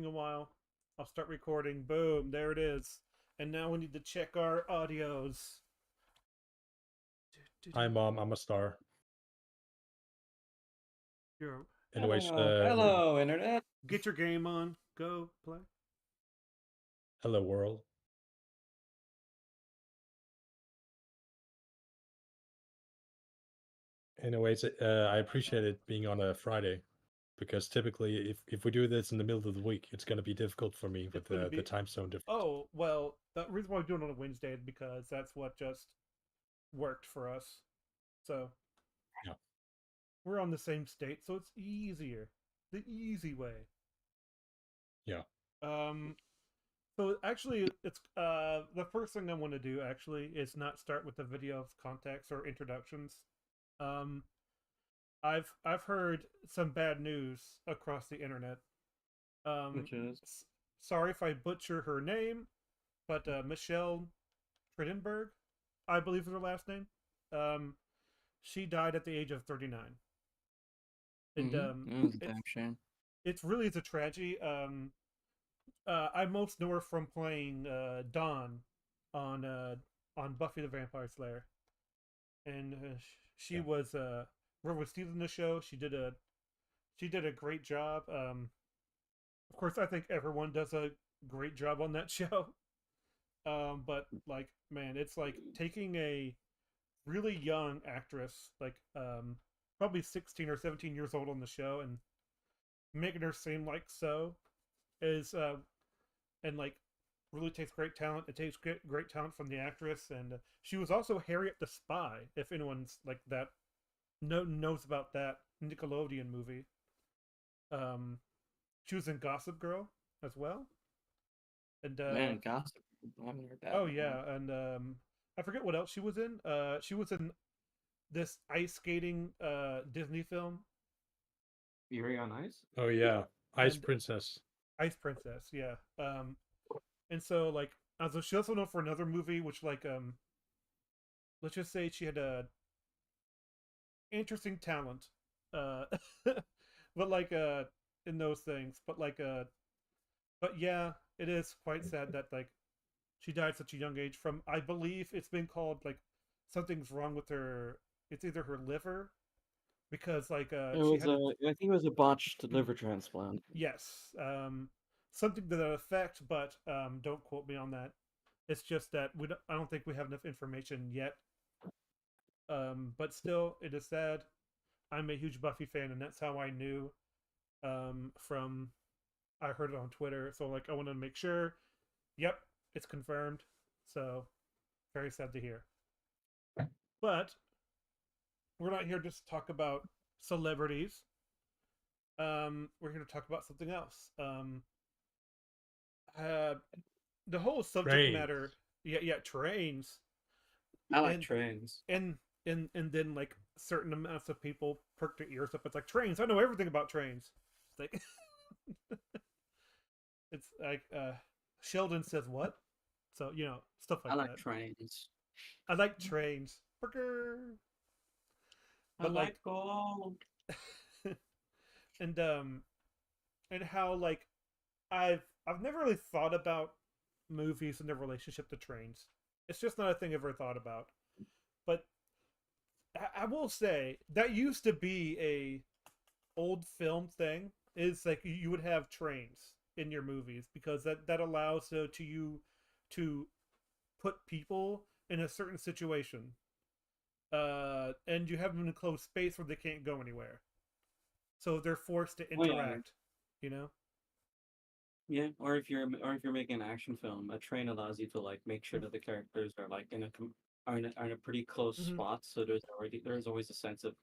a while. I'll start recording. Boom, there it is. And now we need to check our audios. Hi, Mom. I'm a star. Here, Anyways, Hello, Internet. get your game on. Go play. hello, world. Anyways, I appreciate it being on a Friday because typically, if we do this in the middle of the week, it's going to be difficult for me with the time zone difference. Oh, well, the reason why we're doing it on a Wednesday is because that's what just worked for us. So, Yeah. we're on the same state, so it's easier. The easy way. Yeah. So actually, it's the first thing I want to do actually is not start with the video of context or introductions. Um, I've heard some bad news across the internet. Which is Sorry if I butcher her name, but Michelle Tritenberg, I believe is her last name. Um, she died at the age of 39, and it was a damn shame. it's really a tragedy. I most know her from playing Dawn on Buffy the Vampire Slayer, and she was was stealing the show. She did a great job. Of course, I think everyone does a great job on that show. But like, man, it's like taking a really young actress, like probably 16 or 17 years old on the show, and making her seem like so is and like really takes great talent. It takes great talent from the actress, and she was also Harriet the Spy. If anyone's like that knows about that Nickelodeon movie. She was in Gossip Girl as well, and Man, gossip. I haven't heard that. oh yeah, and I forget what else she was in. She was in this ice skating Disney film. Fury on Ice? Oh yeah, Ice And Princess. Ice Princess, yeah. And so like, also she also known for another movie, which like let's just say she had a interesting talent, uh, but like in those things, but yeah, it is quite sad that like she died at such a young age from, I believe it's been called like something's wrong with her. It's either her liver because like It she was had I think it was a botched liver transplant. yes, something to that effect, but don't quote me on that. It's just that I don't think we have enough information yet. But still, it is sad. I'm a huge Buffy fan, and that's how I knew. From I heard it on Twitter, so like I wanted to make sure. Yep, it's confirmed. So very sad to hear. But we're not here just to talk about celebrities. We're here to talk about something else. Uh, the whole subject Trains. matter. Yeah, trains. I like and trains. and then like certain amounts of people perk their ears up. It's like trains. I know everything about trains. It's like it's like Sheldon says what? So stuff like I like that. trains. I like trains. Burger. I But like like gold. and and how like I've never really thought about movies and their relationship to trains. It's just not a thing I've ever thought about. But I will say that used to be a old film thing. Is like you would have trains in your movies because that allows to you to put people in a certain situation, and you have them in a closed space where they can't go anywhere, so they're forced to Oh yeah, interact. You know. yeah. Or if you're making an action film, a train allows you to like make sure that the characters are like are in a pretty close Mm-hmm. spot. So there's always a sense of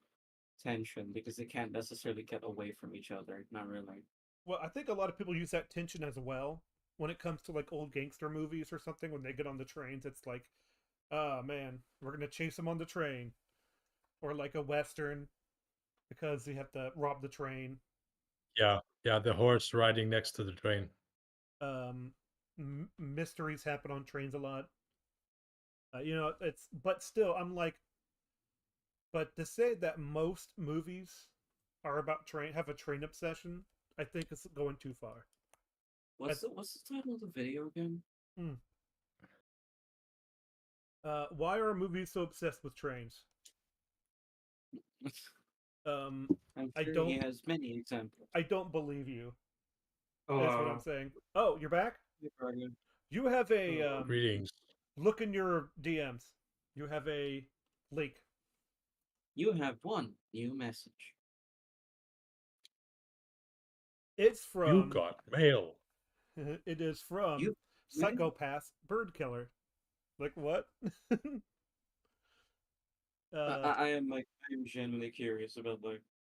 tension because they can't necessarily get away from each other. Not really. Well, I think a lot of people use that tension as well when it comes to like old gangster movies or something. When they get on the trains, it's like, oh man, we're gonna chase them on the train, or like a western because you have to rob the train. Yeah, the horse riding next to the train. Um, Mysteries happen on trains a lot. It's but still, I'm like, but to say that most movies are about train have a train obsession, I think it's going too far. What's the title of the video again? Why are movies so obsessed with trains? I'm I sure don't. he has many examples. I don't believe you. Oh, That's what I'm saying. Oh, you're back. You have a Greetings. look in your DMs. You have a link. You have one new message. It's You from. got mail. It is from You- Psychopath Bird Killer. Like what? I am genuinely curious about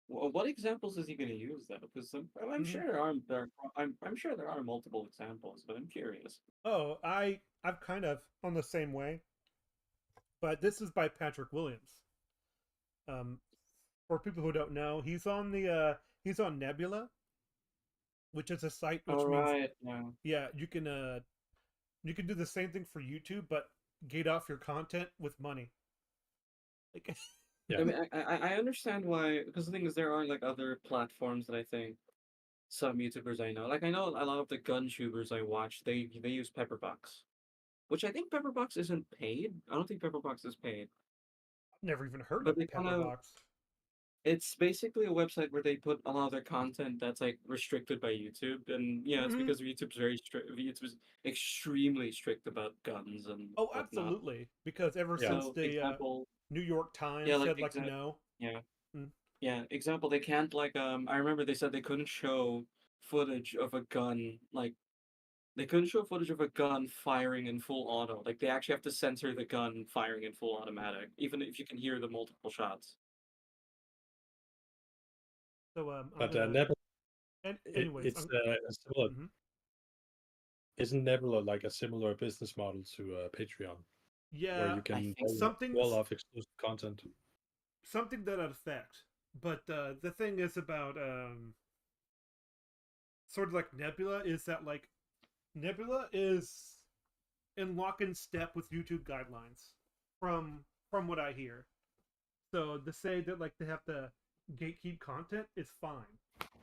what examples is he going to use though? Because I'm sure I'm sure there are multiple examples, but I'm curious. Oh, I'm kind of on the same way, but this is by Patrick Williams. For people who don't know, he's on Nebula, which is a site which means yeah, you can do the same thing for YouTube, but gate off your content with money. Like, Yeah. I mean, I understand why, because the thing is, there are like other platforms that I think some YouTubers I know, like I know a lot of the gun tubers I watch, they use Pepperbox, which I think Pepperbox isn't paid. I don't think Pepperbox is paid, never even heard but of they kind of Pepperbox. it's basically a website where they put a lot of their content that's like restricted by YouTube, and yeah, it's because YouTube's very strict. YouTube's extremely strict about guns and Oh, whatnot. absolutely, because ever Yeah. since So, the example, New York Times yeah, like said like no. yeah. Mm. Yeah, example, they can't I remember they said they couldn't show footage of a gun they couldn't show footage of a gun firing in full auto. Like they actually have to censor the gun firing in full automatic, even if you can hear the multiple shots. So I'm But gonna, Nebula, anyways, it's a similar. Mhm. Isn't Nebula like a similar business model to Patreon, yeah, where you can something wall off exclusive content? something to that effect. But the thing is about sort of like Nebula is that like Nebula is in lock and step with YouTube guidelines from what I hear. So to say that like they have to gatekeep content is fine,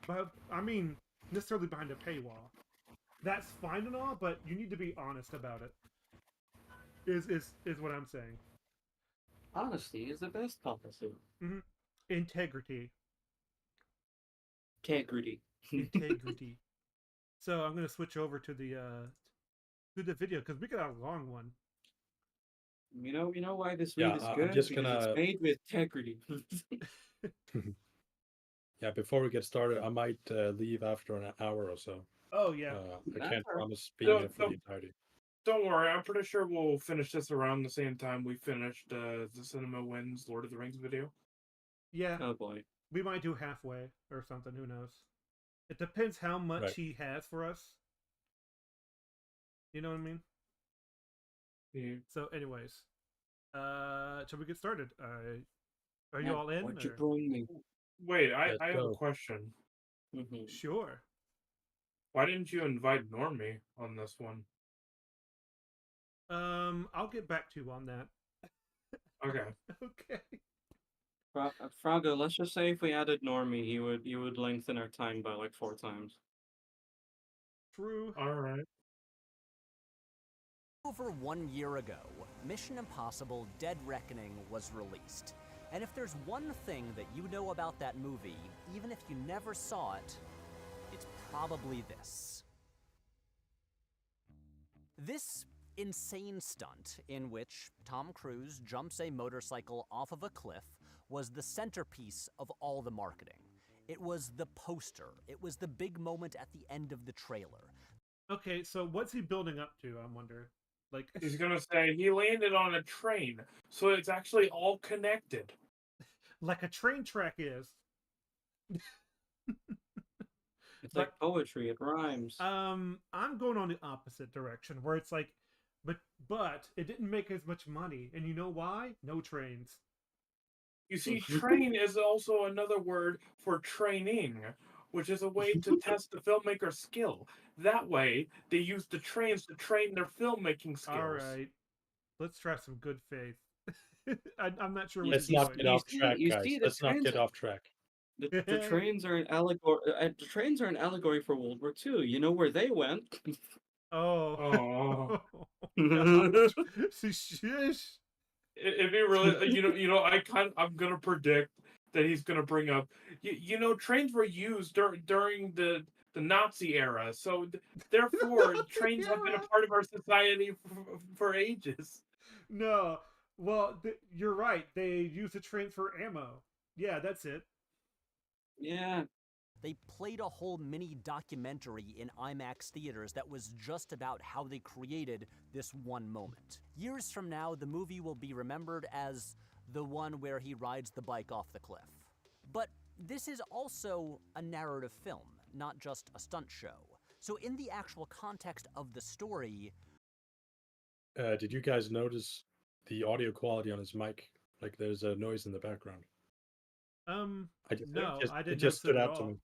but I mean necessarily behind a paywall, that's fine and all, but you need to be honest about it. Is what I'm saying. Honesty is the best policy. Mm-hmm. Integrity. Integrity. Integrity. So I'm gonna switch over to the video because we got a long one. You know why this Yeah, weed is I'm good? just Because gonna- it's made with integrity. Yeah, before we get started, I might leave after an hour or so. Oh yeah. I That's can't all right. promise being No, here for no. the entirety. Don't worry, I'm pretty sure we'll finish this around the same time we finished the Cinema Wins Lord of the Rings video. Yeah. Oh boy. We might do halfway or something. Who knows? It depends how much Right. he has for us. You know what I mean? Yeah. So, anyways, shall we get started? Are you Yeah, all in? What'd you or- bring me? Wait, I Let's have a go. question. Mhm. Sure. Why didn't you invite Normie on this one? I'll get back to you on that. Okay. Okay. Frago, let's just say if we added Normie, you would lengthen our time by like 4 times. True. Alright. Over 1 year ago, Mission Impossible Dead Reckoning was released. And if there's one thing that you know about that movie, even if you never saw it, it's probably this. This insane stunt in which Tom Cruise jumps a motorcycle off of a cliff was the centerpiece of all the marketing. It was the poster. It was the big moment at the end of the trailer. Okay, so what's he building up to? I wonder. Like, He's gonna say he landed on a train, so it's actually all connected. like a train track is. It's like poetry, it rhymes. I'm going on the opposite direction where it's like, but it didn't make as much money, and you know why? No trains. You see, train is also another word for training, which is a way to test the filmmaker's skill. That way, they use the trains to train their filmmaking skills. All right, let's try some good faith. I'm not sure. Let's what not get off track, you guys. see the Let's not get trans- off track. The trains are an allegory. The trains are an allegory for World War II. You know where they went? Oh. Oh. Gosh. Shush. It'd be really, I'm gonna predict that he's gonna bring up, trains were used during the Nazi era, so therefore trains have been a Yeah. part of our society for ages. No. Well, you're right. They use the train for ammo. Yeah, that's it. Yeah. They played a whole mini documentary in IMAX theaters that was just about how they created this one moment. Years from now, the movie will be remembered as the one where he rides the bike off the cliff. But this is also a narrative film, not just a stunt show. So in the actual context of the story... Did you guys notice the audio quality on his mic? Like there's a noise in the background. No, I It didn't just notice stood it at out to all. me.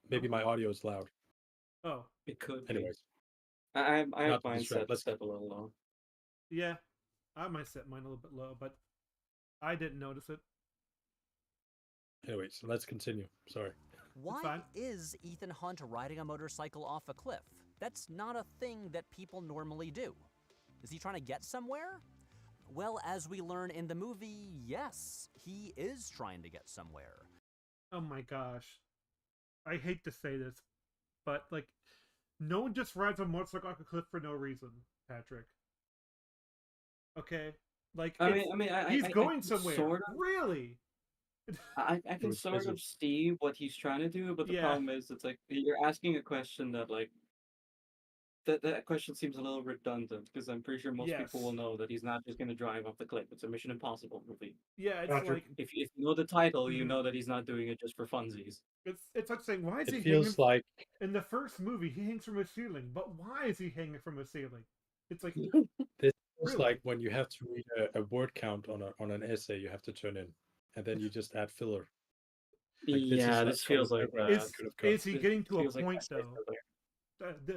Maybe my audio is loud. Oh, It could be. Anyways, I have not to mine distract, let's- set a little low. yeah. I might set mine a little bit low, but I didn't notice it. anyways, let's continue. Sorry. Why fine. is Ethan Hunt riding a motorcycle off a cliff? That's not a thing that people normally do. Is he trying to get somewhere? Well, as we learn in the movie, yes, he is trying to get somewhere. Oh my gosh. I hate to say this, but like, no one just rides a motorcycle off a cliff for no reason, Patrick. Okay? Like, he's going somewhere. Sort of, Really? I can was sort busy. of see what he's trying to do, but the Yeah. problem is, it's like you're asking a question that like that question seems a little redundant because I'm pretty sure most people will Yes. know that he's not just going to drive off the cliff. It's a Mission Impossible movie. Yeah, it's Patrick. like, If you know the title, you Mhm. know that he's not doing it just for funsies. it's like saying, why is It he feels hanging? like In the first movie, he hangs from a ceiling, but why is he hanging from a ceiling? It's like, this feels Really? like when you have to read a word count on an essay you have to turn in, and then you just add filler. Like, this is Yeah, like this feels like paragraph that. is, could have cut. is he This getting to a feels like point, essay though? filler.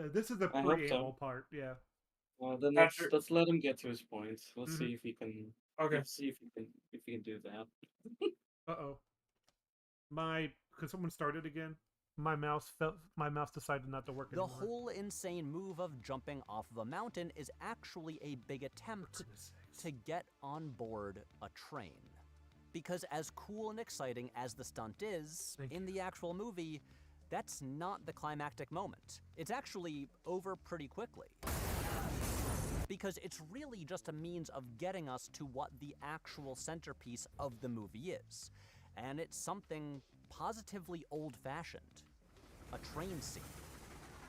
This is the I hope so. preamble part, yeah. Well, then Patrick- let's let him get to his point. Let's Mhm. see if he can. Okay. Let's see if he can do that. Uh-oh. Could someone start it again? My mouse decided not to work The anymore. whole insane move of jumping off of a mountain is actually a big attempt to get on board a train. Because as cool and exciting as the stunt is, Thank in the actual movie, that's not the climactic moment. It's actually over pretty quickly. Because it's really just a means of getting us to what the actual centerpiece of the movie is. And it's something positively old-fashioned. A train scene.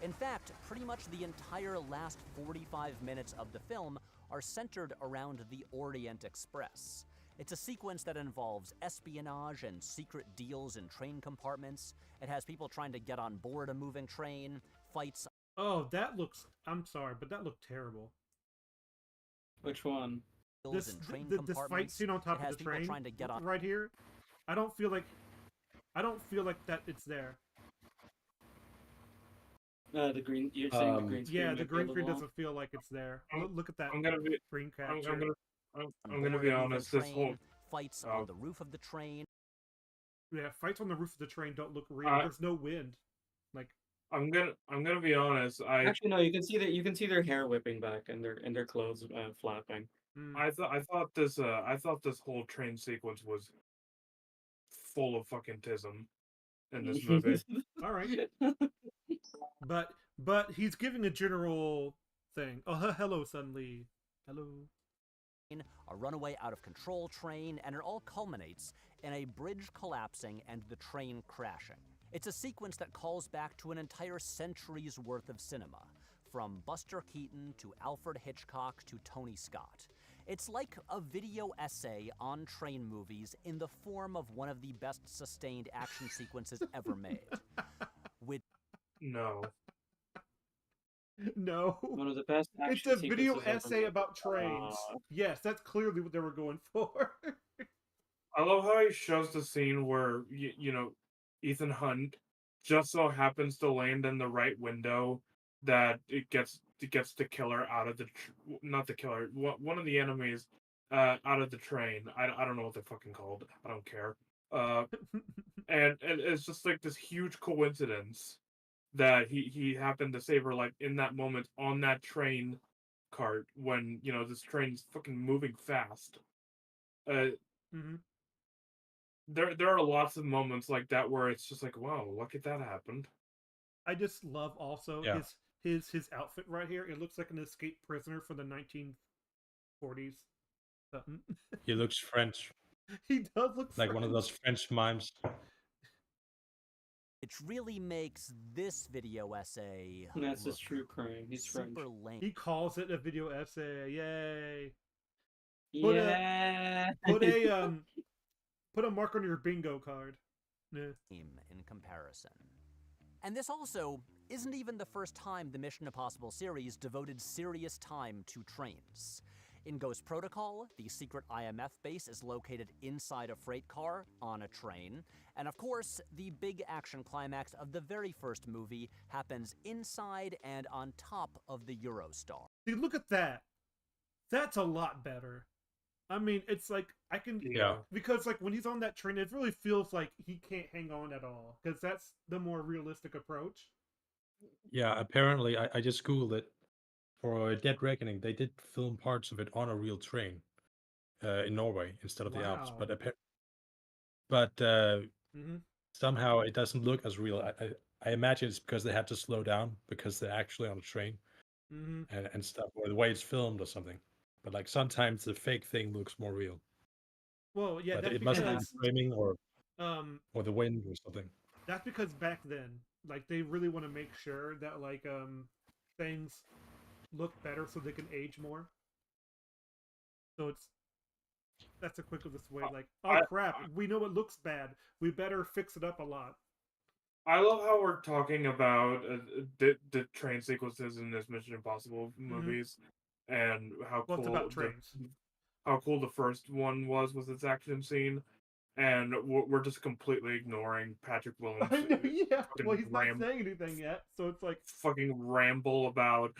In fact, pretty much the entire last 45 minutes of the film are centered around the Orient Express. It's a sequence that involves espionage and secret deals in train compartments. It has people trying to get on board a moving train, fights... Oh, I'm sorry, but that looked terrible. Which one? This in train fight compartments. scene on top It has of the people train, trying to get on... right here, I don't feel like that it's there. The green. You're saying the green screen. Yeah, might the be a green screen little doesn't feel like it's there. Look at that I'm gonna be screen I'm capture. gonna board be a moving honest. This train, whole fights Oh. on the roof of the train. Yeah, fights on the roof of the train don't look real. Uh, There's no wind. Like, I'm gonna be honest. Actually, no. You can see their hair whipping back and their clothes flapping. mm, I thought this whole train sequence was full of fucking tism in this movie. all right. But he's giving a general thing. Oh, hello, Sunlee. Hello. A runaway out of control train, and it all culminates in a bridge collapsing and the train crashing. It's a sequence that calls back to an entire century's worth of cinema, from Buster Keaton to Alfred Hitchcock to Tony Scott. It's like a video essay on train movies in the form of one of the best sustained action sequences ever made. With No. No. One of the best. It's Action a video sequences ever essay made. about trains. Yes, that's clearly what they were going for. I love how he shows the scene where Ethan Hunt just so happens to land in the right window that it gets the killer out of the not the killer, one of the enemies out of the train. I don't know what they're fucking called. I don't care. And it's just like this huge coincidence that he happened to save her life in that moment on that train cart when this train's fucking moving fast. Mhm. There are lots of moments like that where it's just like, wow, look at that happened. I just love also Yeah. his outfit right here. It looks like an escaped prisoner from the 1940s. Something. He looks French, He does look like one of those French mimes. Which really makes this video essay That's his look true crime. He's French. super lame. He calls it a video essay. Yay! Yeah. Put a mark on your bingo card. Yeah. In comparison. And this also isn't even the first time the Mission Impossible series devoted serious time to trains. In Ghost Protocol, the secret IMF base is located inside a freight car on a train. And of course, the big action climax of the very first movie happens inside and on top of the Eurostar. See, look at that. That's a lot better. I mean, it's like I can because like when he's on that train, it really feels like he can't hang on at all because that's the more realistic approach. Yeah, apparently I just googled it. For Dead Reckoning, they did film parts of it on a real train in Norway instead of the Alps, Wow. but Mhm. somehow it doesn't look as real. I imagine it's because they had to slow down because they're actually on a train Mhm. and stuff, or the way it's filmed or something. But like sometimes the fake thing looks more real. Well, yeah, But that's it must be because the framing or the wind or something. that's because back then, like they really want to make sure that like things look better so they can age more. So that's a quick of this way. Like, oh crap, we know it looks bad. We better fix it up a lot. I love how we're talking about the train sequences in this Mission Impossible movies, and how Well, it's about trains. How cool the first one was with its action scene, and we're just completely ignoring Patrick Williams. Yeah, well, he's not saying anything yet, so it's like fucking ramble about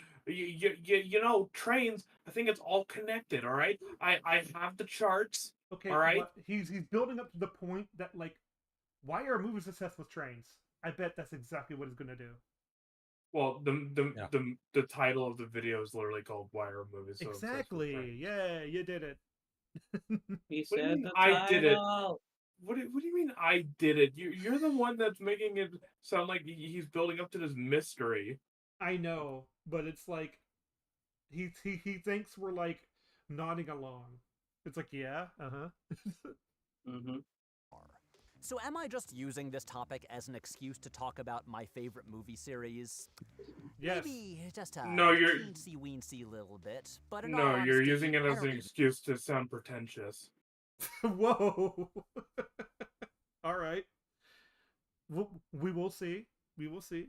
trains. I think it's all connected. All right, I have the charts. Okay, all right. But he's building up to the point that like, why are movies obsessed with trains? I bet that's exactly what he's gonna do. Well, the title of the video is literally called "Why Are Movies So Obsessed with Trains?" Exactly. Yeah, you did it. He What do you said mean the I did it? title. What do you mean I did it? You're the one that's making it sound like he's building up to this mystery. I know, but it's like he thinks we're like nodding along. It's like, yeah, Mm-hmm. So am I just using this topic as an excuse to talk about my favorite movie series? Yes. Maybe just a No, you're teensy-weensy little bit, but in no, all you're honesty, using it I as don't an even- excuse to sound pretentious. Whoa. All right. We will see. We will see.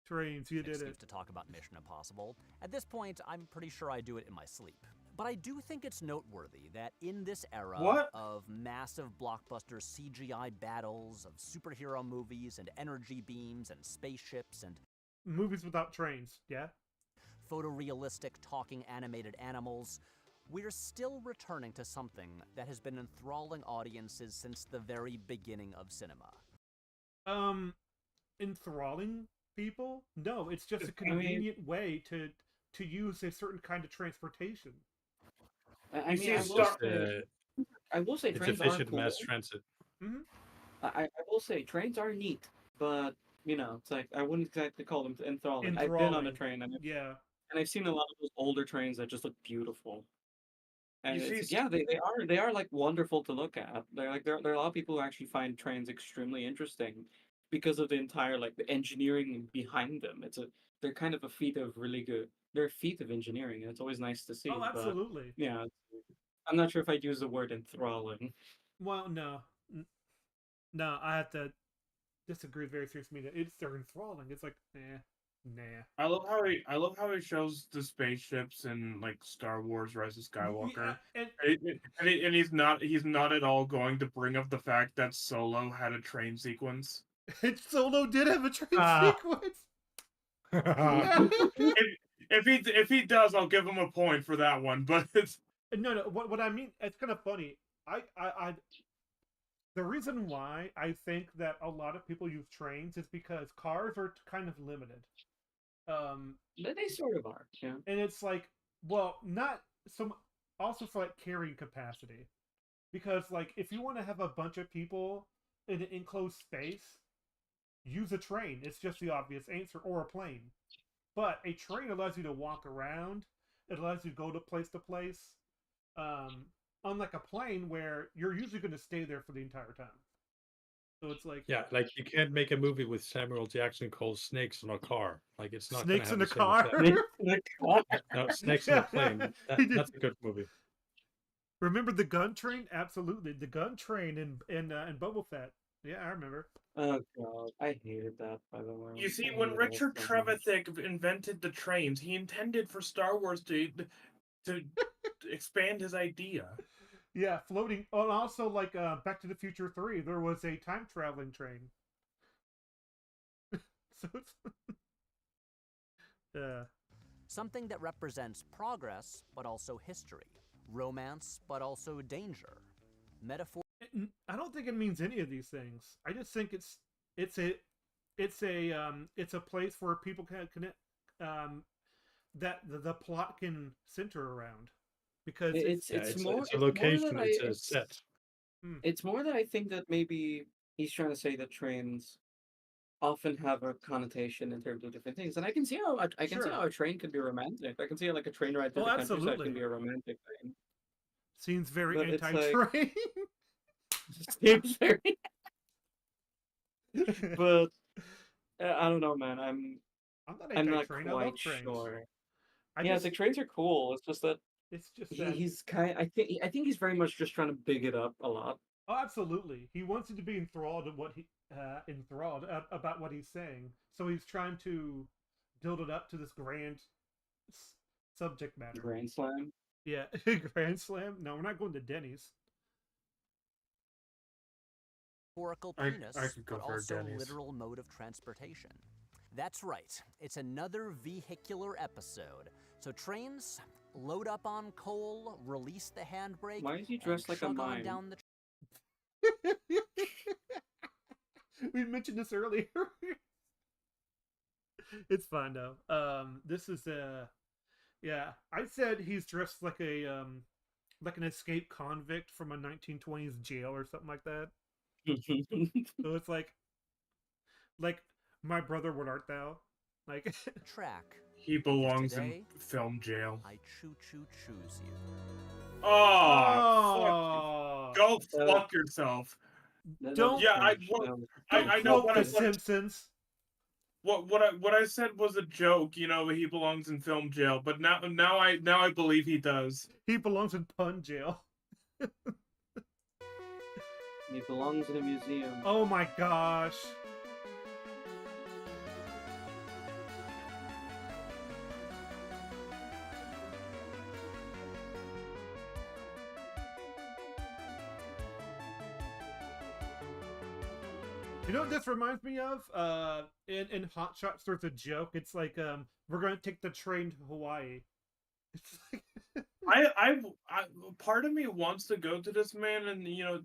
Trains, you did excuse it. to talk about Mission Impossible. At this point, I'm pretty sure I do it in my sleep. But I do think it's noteworthy that in this era of massive blockbuster CGI battles, of superhero movies and energy beams and spaceships and movies without trains, yeah? Photorealistic talking animated animals, we're still returning to something that has been enthralling audiences since the very beginning of cinema. Enthralling people? No, it's just a convenient way to use a certain kind of transportation. I will say it's trains efficient are cool. mass transit. Mm-hmm. I will say trains are neat, but it's like I wouldn't exactly call them enthralling. I've been on a train, and I've seen a lot of those older trains that just look beautiful. And they are like wonderful to look at. They're like there are a lot of people who actually find trains extremely interesting because of the entire like the engineering behind them. They're kind of a feat of they're a feat of engineering, and it's always nice to see. Oh, absolutely. But, yeah, I'm not sure if I'd use the word enthralling. Well, no, I have to disagree very seriously. They're enthralling. It's like, nah. I love how he shows the spaceships in like Star Wars: Rise of Skywalker, and he's not at all going to bring up the fact that Solo had a train sequence. Solo did have a train sequence. If he does, I'll give him a point for that one. But it's no. What I mean, it's kind of funny. The reason why I think that a lot of people use trains is because cars are kind of limited. They sort of are, yeah. And it's like, well, not some also for like carrying capacity. Because like if you want to have a bunch of people in an enclosed space, use a train. It's just the obvious answer, or a plane. But a train allows you to walk around. It allows you to go to place. Unlike a plane where you're usually going to stay there for the entire time. So it's like, Yeah, like you can't make a movie with Samuel Jackson called Snakes in a Car. Like it's not snakes in gonna a have the same effect. car. No, Snakes in a Plane. That's a good movie. Remember the gun train? Absolutely, the gun train in Boba Fett. Yeah, I remember. Oh god, I hated that. By the way, You see, I when hated it Richard so much. Trevithick invented the trains, he intended for Star Wars to expand his idea. Yeah, floating. Oh, and also like Back to the Future 3, there was a time traveling train. So it's yeah. Something that represents progress, but also history. Romance, but also danger. Metaphor. I don't think it means any of these things. I just think it's a place where people can connect, that the plot can center around, because It's more a location, it's a set. It's more that I think that maybe he's trying to say that trains often have a connotation in terms of different things, and I can see how a train could be romantic. I can see how like a train ride through the countryside can be a romantic thing. Seems very But it's anti-train. Seems very. But I don't know, man. I'm not not anti-train. I love quite trains. sure. I the trains are cool. It's just that that he's kind. I think he's very much just trying to big it up a lot. Oh, absolutely. He wants you to be enthralled at what he about what he's saying. So he's trying to build it up to this grand subject matter. Grand slam. Yeah, grand slam. No, we're not going to Denny's. Metaphorical I penis, could go but for also Denny's. literal mode of transportation. That's right. It's another vehicular episode. So trains, load up on coal, release the handbrake. Why is he dressed like a chug on mime? down the We mentioned this earlier. It's fine though. This is yeah. I said he's dressed like a like an escaped convict from a 1920s jail or something like that. So it's like my brother, what art thou? Like track. He belongs Today, in film jail. I choose you. Oh, fuck you. Go fuck yourself. Don't. Yeah, I know what the Simpsons. What I said was a joke. You know, he belongs in film jail, but now I believe he does. He belongs in pun jail. He belongs in a museum. Oh my gosh. You know what this reminds me of? In Hot Shots, there's a joke. It's like, we're going to take the train to Hawaii. It's like... I part of me wants to go to this man and, you know,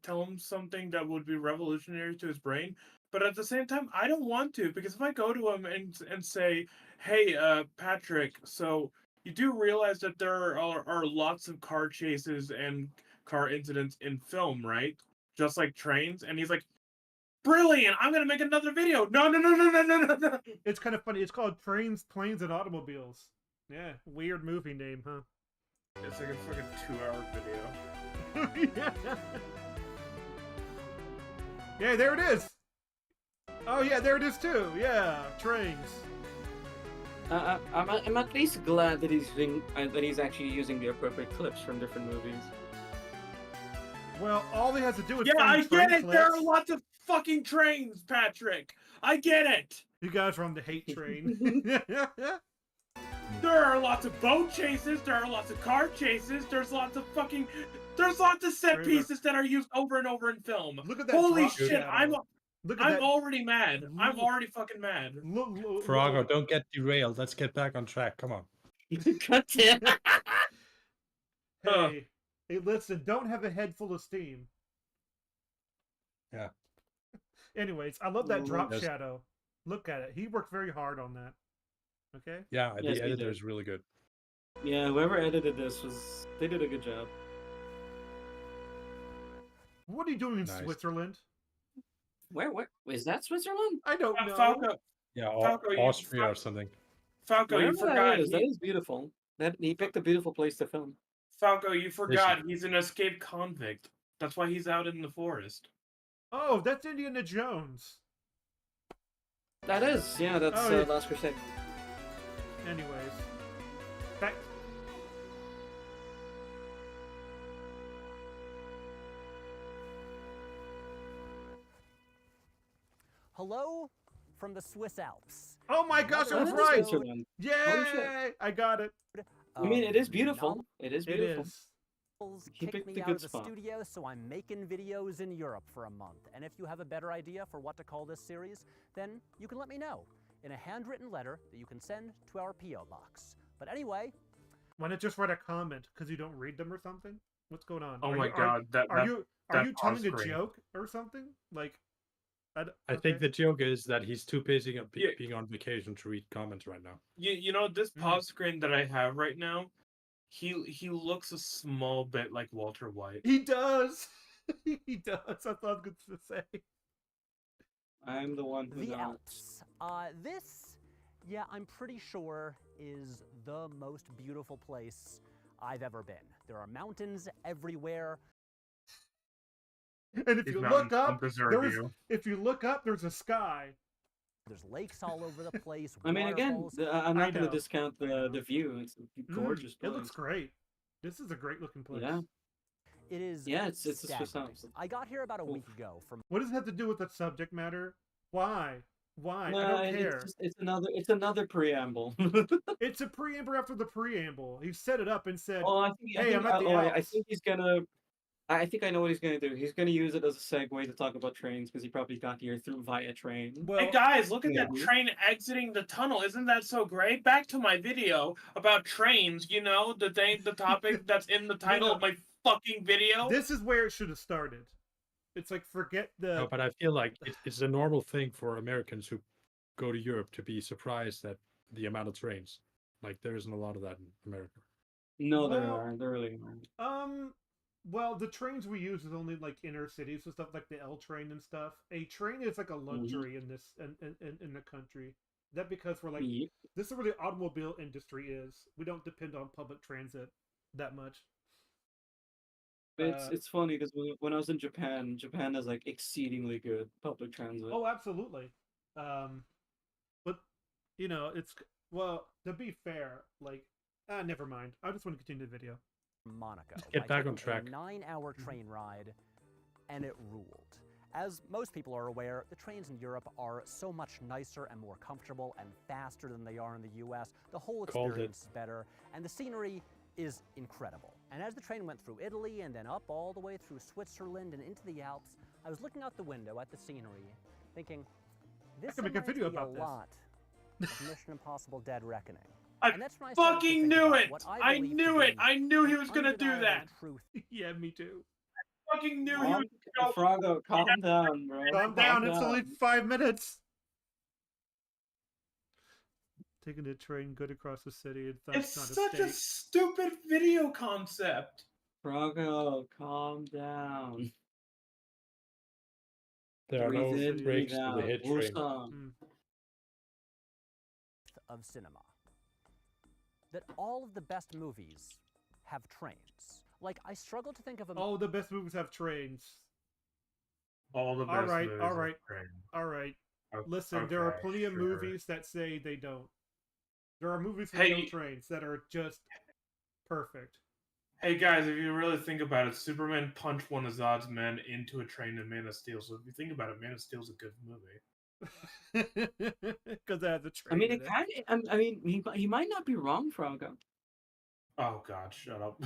tell him something that would be revolutionary to his brain. But at the same time, I don't want to, because if I go to him and say, hey, Patrick, so you do realize that there are lots of car chases and car incidents in film, right? Just like trains. And he's like, brilliant! I'm gonna make another video. No. It's kind of funny. It's called Trains, Planes, and Automobiles. Yeah, weird movie name, huh? It's like a fucking 2-hour video. Yeah. Yeah, there it is. Oh yeah, there it is too. Yeah, trains. I'm at least glad that he's actually using the appropriate clips from different movies. Well, all he has to do is I get it. Clips. There are lots of fucking trains, Patrick. I get it. You guys are on the hate train. There are lots of boat chases. There are lots of car chases. There's lots of set pieces that are used over and over in film. Look at that. Holy shit! I'm already mad. Look. I'm already fucking mad. Look. Froggo, don't get derailed. Let's get back on track. Come on. Hey, listen. Don't have a head full of steam. Yeah. Anyways, I love that drop Yes. shadow. Look at it. He worked very hard on that. Okay. Yeah, Yes, the he editor did. is really good. Yeah, whoever edited this they did a good job. What are you doing in Nice. Switzerland? Where is that Switzerland? I don't know. Falco, Yeah, Falco, Austria or something. Falco, you Wherever forgot. that is beautiful. That he picked a beautiful place to film. Falco, you forgot. He's an escaped convict. That's why he's out in the forest. Oh, that's Indiana Jones. That is, yeah, that's Oh, yeah. Last Crusade. Anyways, back. Hello from the Swiss Alps. Oh my gosh, I was Another right. episode Switzerland. Yay! I got it. I mean, it is of beautiful. It is It beautiful. is. novels He kicked picked me the out good of the spot. studio, so I'm making videos in Europe for a month. And if you have a better idea for what to call this series, then you can let me know in a handwritten letter that you can send to our P.O. box. But anyway, Why not just write a comment because you don't read them or something? What's going on? Oh Are my you, god, Are you that telling pause a screen. joke or something? Like, I think the joke is that he's too busy Yeah. being on vacation to read comments right now. You know this pause screen that I have right now. He looks a small bit like Walter White. he does. He does. That's what I was going to say. I'm the one who the knows. Alps. This, yeah, I'm pretty sure is the most beautiful place I've ever been. There are mountains everywhere. And if These you mountains look don't up, deserve you. if you look up, there's a sky. There's lakes all over the place. I mean, again, waterfalls. I'm I not going know. to discount I know. the view. It's a gorgeous place. It looks great. This is a great looking place. Yeah. It is Yeah, it's a Swiss staggering. Alps. I got here about a Oof. week ago from What does it have to do with the subject matter? Why? Why? No, I don't care. It's another preamble. It's a preamble after the preamble. He set it up and said, Oh, I think, "Hey, I'm at the I Alps." think he's gonna. I think I know what he's gonna do. He's gonna use it as a segue to talk about trains because he probably got here via train. Well, Hey guys, look at Yeah. that train exiting the tunnel. Isn't that so great? Back to my video about trains, you know, the topic that's in the title of my fucking video. this is where it should have started. It's like forget the. No, but I feel like it's a normal thing for Americans who go to Europe to be surprised at the amount of trains. Like there isn't a lot of that in America. No, there Well, aren't. There really aren't. Well, the trains we use is only like inner cities and stuff, like the L train and stuff. A train is like a luxury in this in the country. That because we're like Yep. this is where the automobile industry is. We don't depend on public transit that much. It's funny because when I was in Japan, Japan has like exceedingly good public transit. Oh, absolutely. But you know, it's well to be fair, like never mind. I just want to continue the video. Monaco. Get by back on taking track. A 9-hour train ride, and it ruled. As most people are aware, the trains in Europe are so much nicer and more comfortable and faster than they are in the US. The whole Called it. experience is better, and the scenery is incredible. And as the train went through Italy and then up all the way through Switzerland and into the Alps, I was looking out the window at the scenery, thinking, this can make a reminds video me about a this. lot of Mission Impossible Dead Reckoning. I And that's when I started to fucking think knew about it. what I believe to knew it. be I knew he the was gonna do undeniable that. Truth. Yeah, me too. Fucking knew he was gonna go. Froggo, calm down, bro. Calm down. It's only 5 minutes. Taking the train good across the city. It's That's such not a a state. stupid video concept. Froggo, calm down. There are no Breathe in, breaks breathe to out. the hit train. Woosah. Of cinema. That all of the best movies have trains. Like, I struggle to think of a Oh, the best movies have trains. All the best All right, movies all are right. train. All right. O- Listen, there are okay, plenty of sure. movies that say they don't. There are movies with no Hey. trains that are just perfect. Hey guys, if you really think about it, Superman punched one of Zod's men into a train in Man of Steel. So if you think about it, Man of Steel's a good movie. Because it has a train. I mean, in it kind of. I mean, he might not be wrong, Froggo. Oh God, shut up.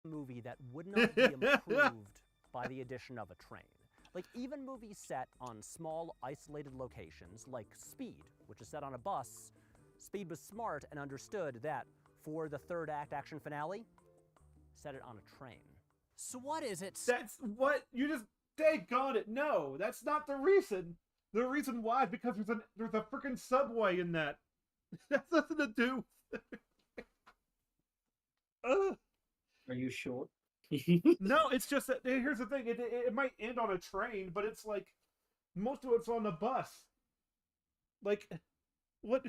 movie that would not be improved by the addition of a train. Like, even movies set on small, isolated locations, like Speed, which is set on a bus, Speed was smart and understood that for the third act action finale, set it on a train. So what is it? That's what you just daggone it, no, that's not the reason. The reason why is because there's a freaking subway in that. That's nothing to do. Are you sure? No, it's just that here's the thing. It might end on a train, but it's like most of it's on a bus. Like, what?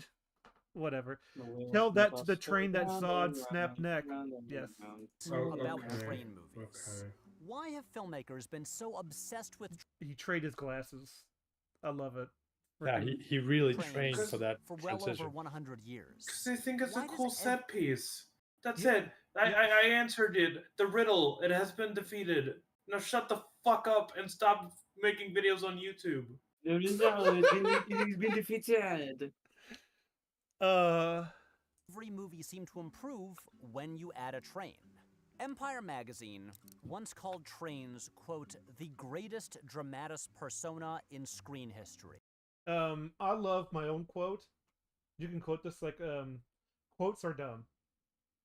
Whatever. Tell that to the train that sawed snap neck. Yes. About train movies. Why have filmmakers been so obsessed with He traded his glasses. I love it. Yeah, he really trains trained for that for well transition. over 100 years? Because I think it's Why a does cool ev- set piece. That's Yeah. it. I answered it. The riddle. It has been defeated. Now shut the fuck up and stop making videos on YouTube. No, he's been defeated. Every movie seemed to improve when you add a train. Empire magazine once called trains, quote, the greatest dramatis persona in screen history. I love my own quote. You can quote this like, quotes are dumb.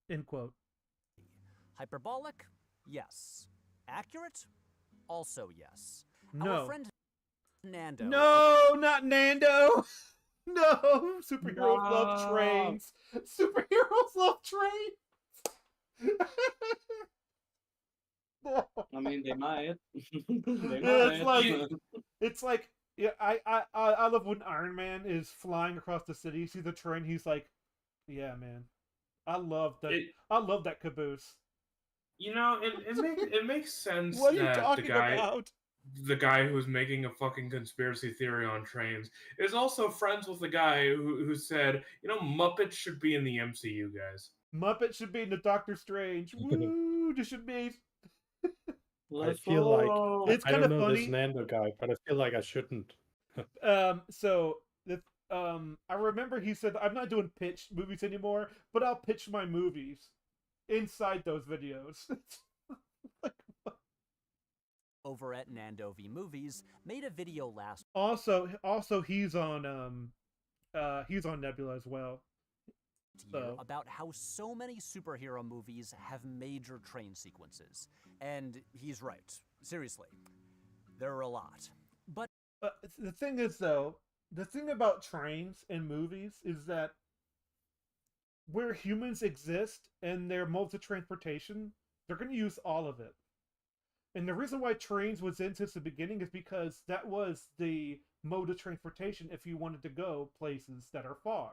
End quote. Hyperbolic? Yes. Accurate? Also yes. No. Our friend Nando. No, not Nando. No, superheroes love trains. Superheroes love trains. I mean, they might. They Yeah, might. it's like yeah. I love when Iron Man is flying across the city. See the train. He's like, yeah, man. I love that. I love that caboose. You know, it makes sense What are you that talking about? the guy who's making a fucking conspiracy theory on trains is also friends with the guy who said, you know, Muppets should be in the MCU, guys. Muppet should be in the Doctor Strange. Woo! This should be. I feel like It's I kind don't of know funny. this Nando guy, but I feel like I shouldn't. So the I remember he said I'm not doing pitch movies anymore, but I'll pitch my movies inside those videos. Like, what? Over at Nando V Movies made a video last Also he's on Nebula as well. year So about how so many superhero movies have major train sequences. And he's right. Seriously. There are a lot. But the thing is though, the thing about trains in movies is that where humans exist and their modes of transportation, they're going to use all of it. And the reason why trains was in since the beginning is because that was the mode of transportation if you wanted to go places that are far.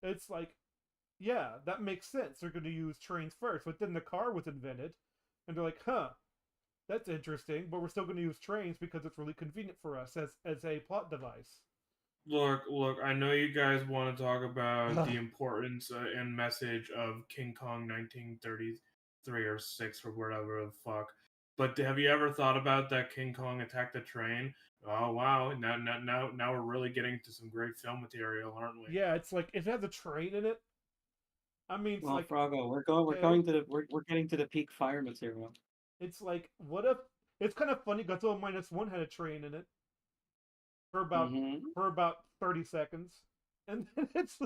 It's like, yeah, that makes sense. They're going to use trains first. But then the car was invented, and they're like, huh, that's interesting, but we're still going to use trains because it's really convenient for us as a plot device. Look, I know you guys want to talk about the importance and message of King Kong 1933 or 6 or whatever the fuck. But have you ever thought about that King Kong attacked the train? Oh wow! Now we're really getting to some great film material, aren't we? Yeah, it's like it has a train in it. I mean, it's Well, like Froggo, we're getting to the peak fire material. it's like what if it's kind of funny. Godzilla -1 had a train in it for about 30 seconds, and then it's.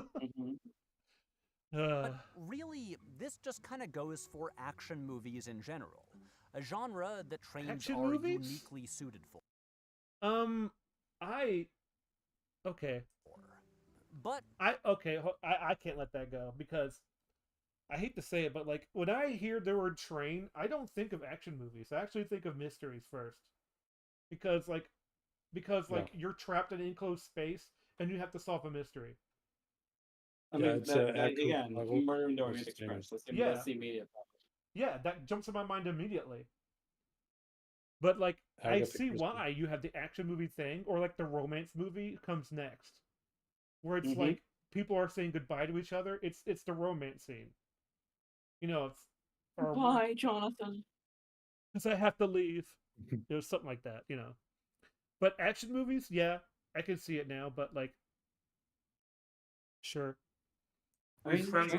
But really, this just kind of goes for action movies in general. A genre that trains Action are movies? uniquely suited for. Okay. But I can't let that go because I hate to say it, but like when I hear the word train, I don't think of action movies. I actually think of mysteries first, because you're trapped in an enclosed space and you have to solve a mystery. I Yeah, mean, it's again, level Murder in the Orient of Express. That's Yeah. the immediate thought. Yeah, that jumps in my mind immediately. But like I Agatha see Christie. why you have the action movie thing, or like the romance movie comes next, where it's Mhm. like people are saying goodbye to each other. It's the romance scene. You know, it's or Bye, Jonathan. because I have to leave. It was something like that, you know. But action movies, yeah, I can see it now. But like, sure. I mean, Friends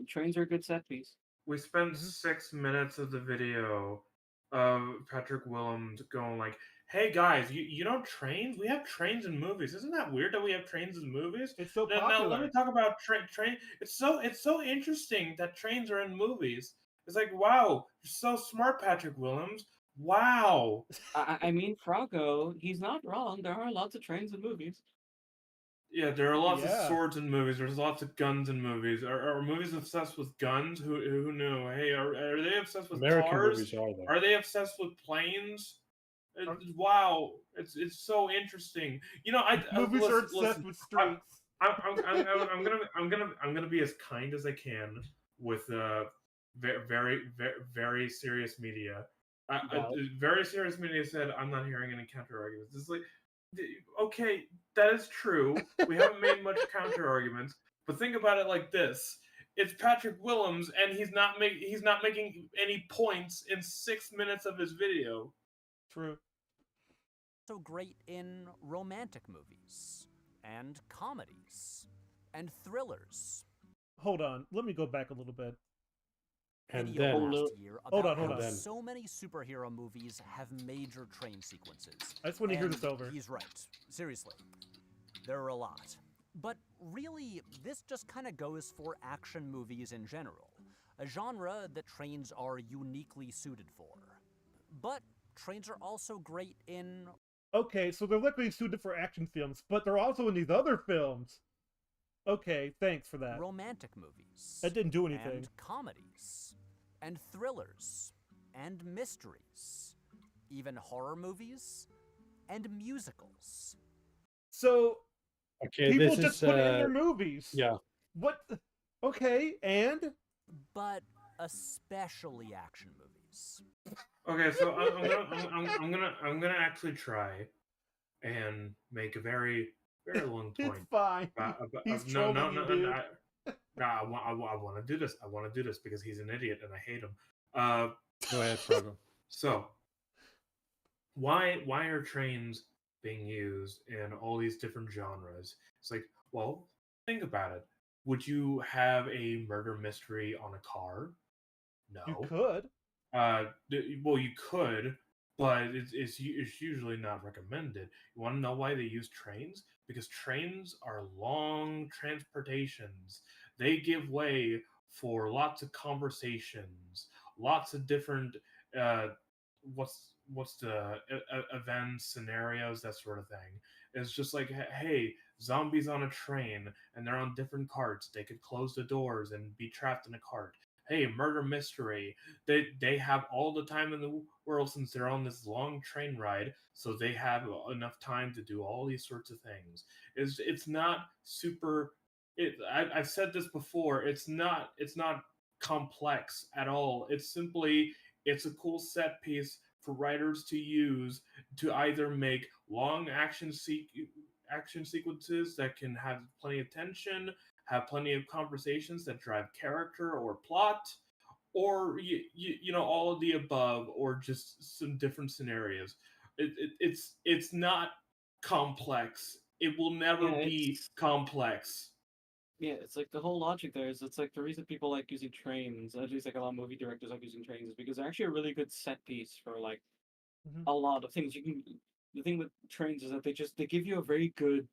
trains are a good set piece. We spent Mhm. 6 minutes of the video of Patrick Williams going like, "Hey guys, you know trains? We have trains in movies. Isn't that weird that we have trains in movies?" It's so Now let popular. me talk about train. It's so interesting that trains are in movies. It's like, wow, you're so smart, Patrick Williams. Wow. I mean, Falco, he's not wrong. There are lots of trains in movies. Yeah, there are lots of Yeah. swords in movies. There's lots of guns in movies. Are movies obsessed with guns? Who knew? Hey, are they obsessed with American cars? movies are though. Are they obsessed with planes? Are- Wow, it's so interesting. You know, Movies are listen, obsessed with streets. I'm gonna be as kind as I can with very serious media. Very serious media said I'm not hearing any counter arguments. It's like, okay, that is true. We haven't made much counter arguments, but think about it like this: it's Patrick Williams, and he's not making any points in 6 minutes of his video. True. So great in romantic movies, and comedies, and thrillers. Hold on. Let me go back a little bit. And Video then last year Hold about on. how Then- so many superhero movies have major train sequences. I just want to hear And this over. He's right. Seriously. There are a lot. But really, this just kind of goes for action movies in general, a genre that trains are uniquely suited for. But trains are also great in Okay, so they're likely suited for action films, but they're also in these other films. Okay, thanks for that. romantic movies. That didn't do anything. And comedies. And thrillers. And mysteries. Even horror movies. And musicals. So okay, people this just is put it in their movies. yeah. What? Okay, and But especially action movies. Okay, so I'm gonna actually try and make a very long it's point. fine. He's No, trolling you, dude. I want to do this. I want to do this because he's an idiot and I hate him. Go ahead, Froggo. So why are trains being used in all these different genres? It's like, well, think about it. Would you have a murder mystery on a car? No. You could. Well, you could, but it's usually not recommended. You want to know why they use trains? Because trains are long transportations. They give way for lots of conversations, lots of different what's the events, scenarios, that sort of thing. It's just like, hey, zombies on a train and they're on different carts. They could close the doors and be trapped in a cart. Hey, murder mystery. They have all the time in the world since they're on this long train ride, so they have enough time to do all these sorts of things. It's not super. I've said this before. It's not complex at all. It's a cool set piece for writers to use to either make long action sequences that can have plenty of tension, have plenty of conversations that drive character or plot, or you know, all of the above, or just some different scenarios. It's not complex. It will never be complex. Yeah, it's like the whole logic there is it's like the reason people like using trains, at least like a lot of movie directors like using trains, is because they're actually a really good set piece for like a lot of things. The thing with trains is that they give you a very good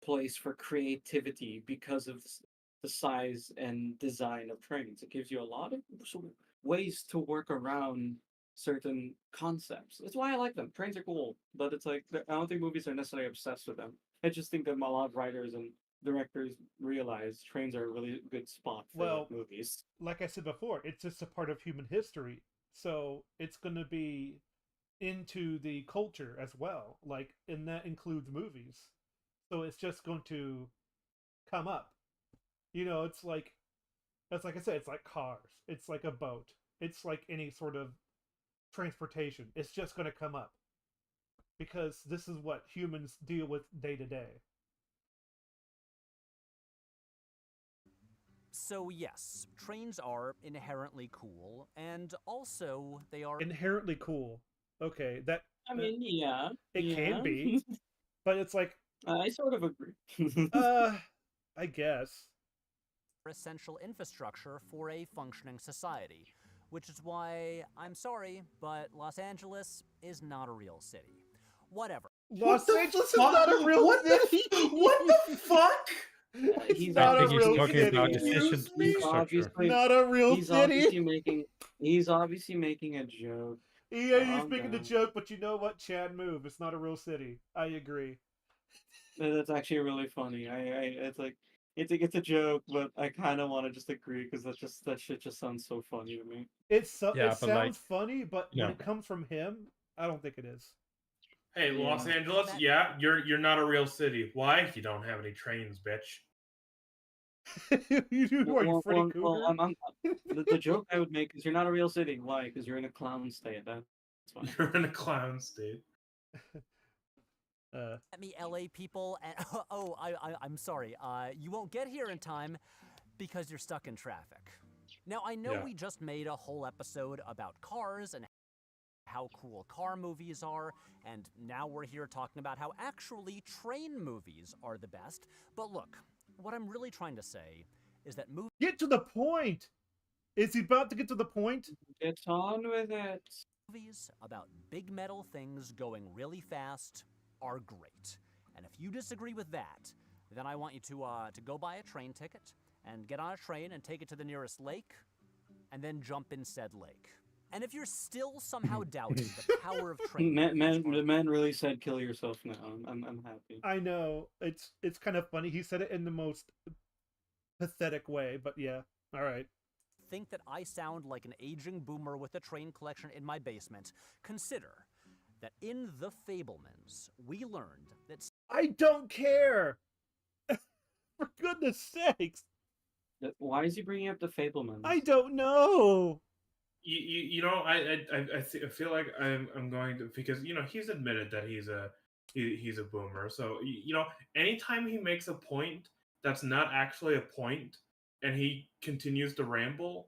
place for creativity because of the size and design of trains. It gives you a lot of sort of ways to work around certain concepts. That's why I like them. Trains are cool, but it's like I don't think movies are necessarily obsessed with them. I just think that a lot of writers and directors realize trains are a really good spot for movies. Like I said before, it's just a part of human history. So it's going to be into the culture as well. Like, and that includes movies. So it's just going to come up. You know, it's like I said, it's like cars. It's like a boat. It's like any sort of transportation. It's just going to come up. Because this is what humans deal with day to day. So yes, trains are inherently cool, and also they are Inherently cool. Okay, that... I mean, yeah. It can be. But it's like... I sort of agree. I guess. essential infrastructure for a functioning society, which is why, I'm sorry, but Los Angeles is not a real city. Whatever. Los Angeles is not a real city! What the fuck? He's not I a think real he's talking about city. efficient infrastructure. Not a real he's city! Obviously making a joke. Yeah, he's Calm making a down. joke, but you know what? Chad, move. It's not a real city. I agree. That's actually really funny. It's like it's a joke, but I kind of want to just agree because that shit just sounds so funny to me. Yeah, It but like, sounds funny, but you when know, it comes from him, I don't think it is. Hey, Los Yeah. Angeles, yeah, you're not a real city. Why? You don't have any trains, bitch. You are you Freddy Cougar? The joke I would make is you're not a real city. Why? Because you're in a clown state. That's why. You're in a clown state. Let me, LA people, and I'm sorry. You won't get here in time because you're stuck in traffic. Now, I know Yeah. we just made a whole episode about cars and how cool car movies are, and now we're here talking about how actually train movies are the best. But look, what I'm really trying to say is that Get to the point. Is he about to get to the point? Get on with it. movies about big metal things going really fast are great. And if you disagree with that, then I want you to go buy a train ticket and get on a train and take it to the nearest lake, and then jump in said lake. And if you're still somehow doubting the power of train The man really said kill yourself now. I'm happy. I know. It's kind of funny. He said it in the most pathetic way, but yeah. All right. think that I sound like an aging boomer with a train collection in my basement, consider that in The Fablemans, we learned that I don't care. For goodness sakes. Why is he bringing up the Fablemans? I don't know. You know, I feel like I'm going to, because he's admitted that he's a boomer. So anytime he makes a point that's not actually a point, and he continues to ramble,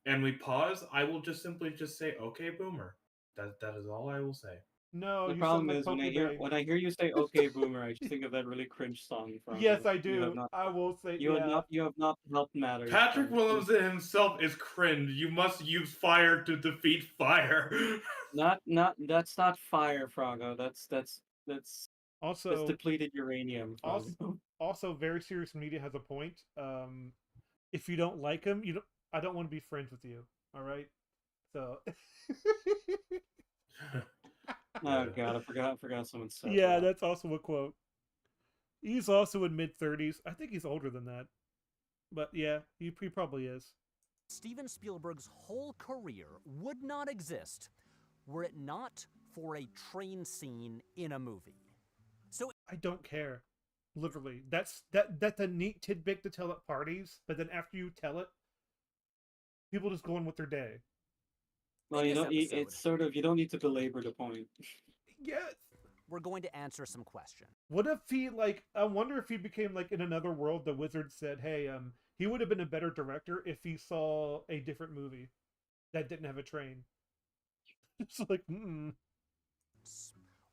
and we pause, I will just simply say, "Okay, boomer." That is all I will say. No, The you problem sound is like Poke when I hear you say "Okay, boomer," I just think of that really cringe song from. Yes, I You have do. not, I will say you yeah. have not helped matters. Patrick from- Williams himself is cringe. You must use fire to defeat fire. Not that's not fire, Frago. That's Also, depleted uranium. also, Frago. also, very serious media has a point. If you don't like him, you don't. I don't want to be friends with you. All right. So. Oh god, I forgot someone said. Yeah, that. that's also a quote. He's also in mid-30s. I think he's older than that. But yeah, he probably is. Steven Spielberg's whole career would not exist were it not for a train scene in a movie. So I don't care. Literally. That's a neat tidbit to tell at parties, but then after you tell it, people just go on with their day. Well, in you this don't. episode, It's sort of you don't need to belabor the point. Yes. we're going to answer some questions. What if he I wonder if he became in another world, the wizard said, "Hey, he would have been a better director if he saw a different movie that didn't have a train." It's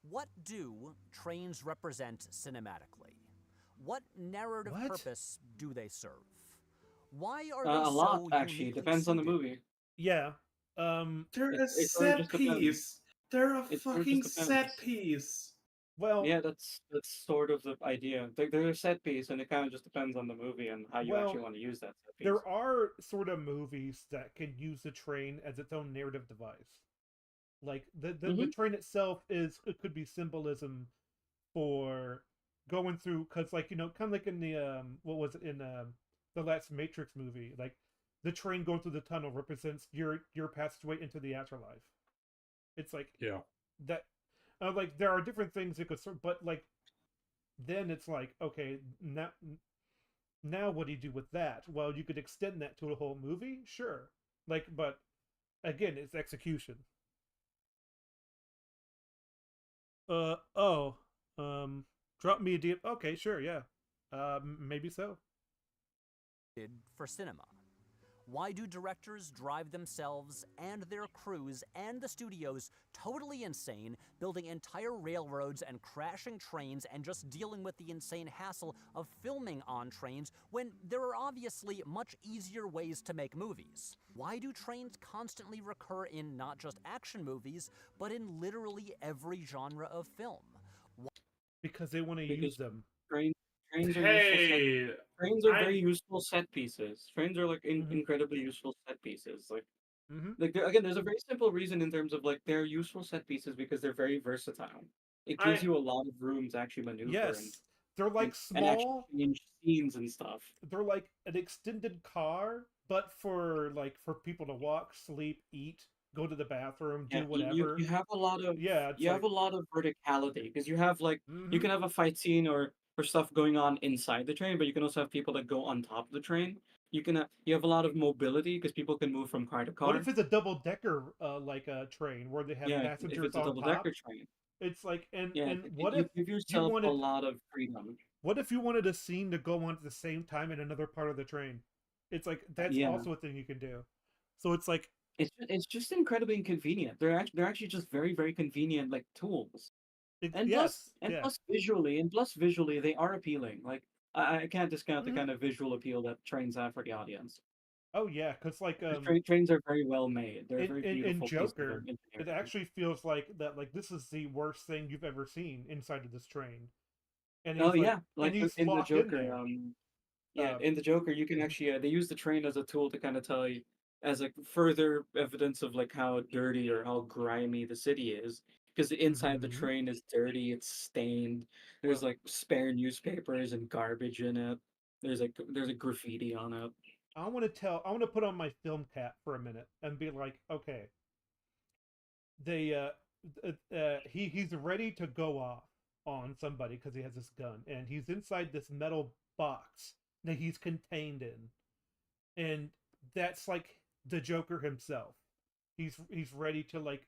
What do trains represent cinematically? What narrative What? purpose do they serve? Why are they A lot so actually. uniquely Depends on the suited? movie. Yeah. They're a It really set just depends. piece. They're a It really fucking just set depends. piece. Well, Yeah, that's sort of the idea. They're a set piece, and it kind of just depends on the movie and how you actually Well, want to use that set piece. there are sort of movies that can use the train as its own narrative device. Like the train itself it could be symbolism for going through, because kind of like in the what was it in the last Matrix movie, like the train going through the tunnel represents your passageway into the afterlife. It's like Yeah. that. Like there are different things it could serve, but then it's like, okay, now what do you do with that? Well, you could extend that to a whole movie, sure. But again, it's execution. Drop me a DM. Okay, sure, yeah. Maybe so. For cinema? Why do directors drive themselves and their crews and the studios totally insane, building entire railroads and crashing trains and just dealing with the insane hassle of filming on trains when there are obviously much easier ways to make movies? Why do trains constantly recur in not just action movies, but in literally every genre of film? Because they want to use them. Trains are useful. Hey, Trains are very useful set pieces. Trains are incredibly useful set pieces. Mm-hmm. Like again, there's a very simple reason in terms of like they're useful set pieces because they're very versatile. It gives I you a lot of room to actually maneuver Yes, they're like and actually small. change scenes and stuff. They're like an extended car, but for people to walk, sleep, eat, go to the bathroom, Yeah, do you whatever. you have a lot of Yeah, it's you have like a lot of verticality because you have like you mm-hmm. can have a fight scene or stuff going on inside the train, but you can also have people that go on top of the train. You have a lot of mobility because people can move from car to What car. if it's a double decker like a train where they have Yeah, if passengers it's a on double top? decker train. It's like Yeah, and what you if give you yourself a wanted lot of freedom. what if you wanted a scene to go on at the same time in another part of the train? It's like that's Yeah, also a thing you can do. So it's like it's just incredibly inconvenient. They're actually just very very convenient like tools. And plus yes, yeah. plus visually they are appealing. Like I can't discount the Mm-hmm. kind of visual appeal that trains have for the audience. Oh yeah, because like Trains are very well made. They're a very in beautiful piece of Joker, it engineering. actually feels like that like this is the worst thing you've ever seen inside of this train. And Oh he's like yeah, like he's in the locked in Joker. there. Yeah, Uh, in the Joker, you can actually they use the train as a tool to kind of tell you as like further evidence of like how dirty or how grimy the city is. Because the inside the mhm. train is dirty, it's stained. There's Well, like spare newspapers and garbage in it. There's a graffiti on it. I want to put on my film cap for a minute and be like, okay, they he's ready to go off on somebody because he has this gun and he's inside this metal box that he's contained in, and that's like the Joker himself. He's ready to like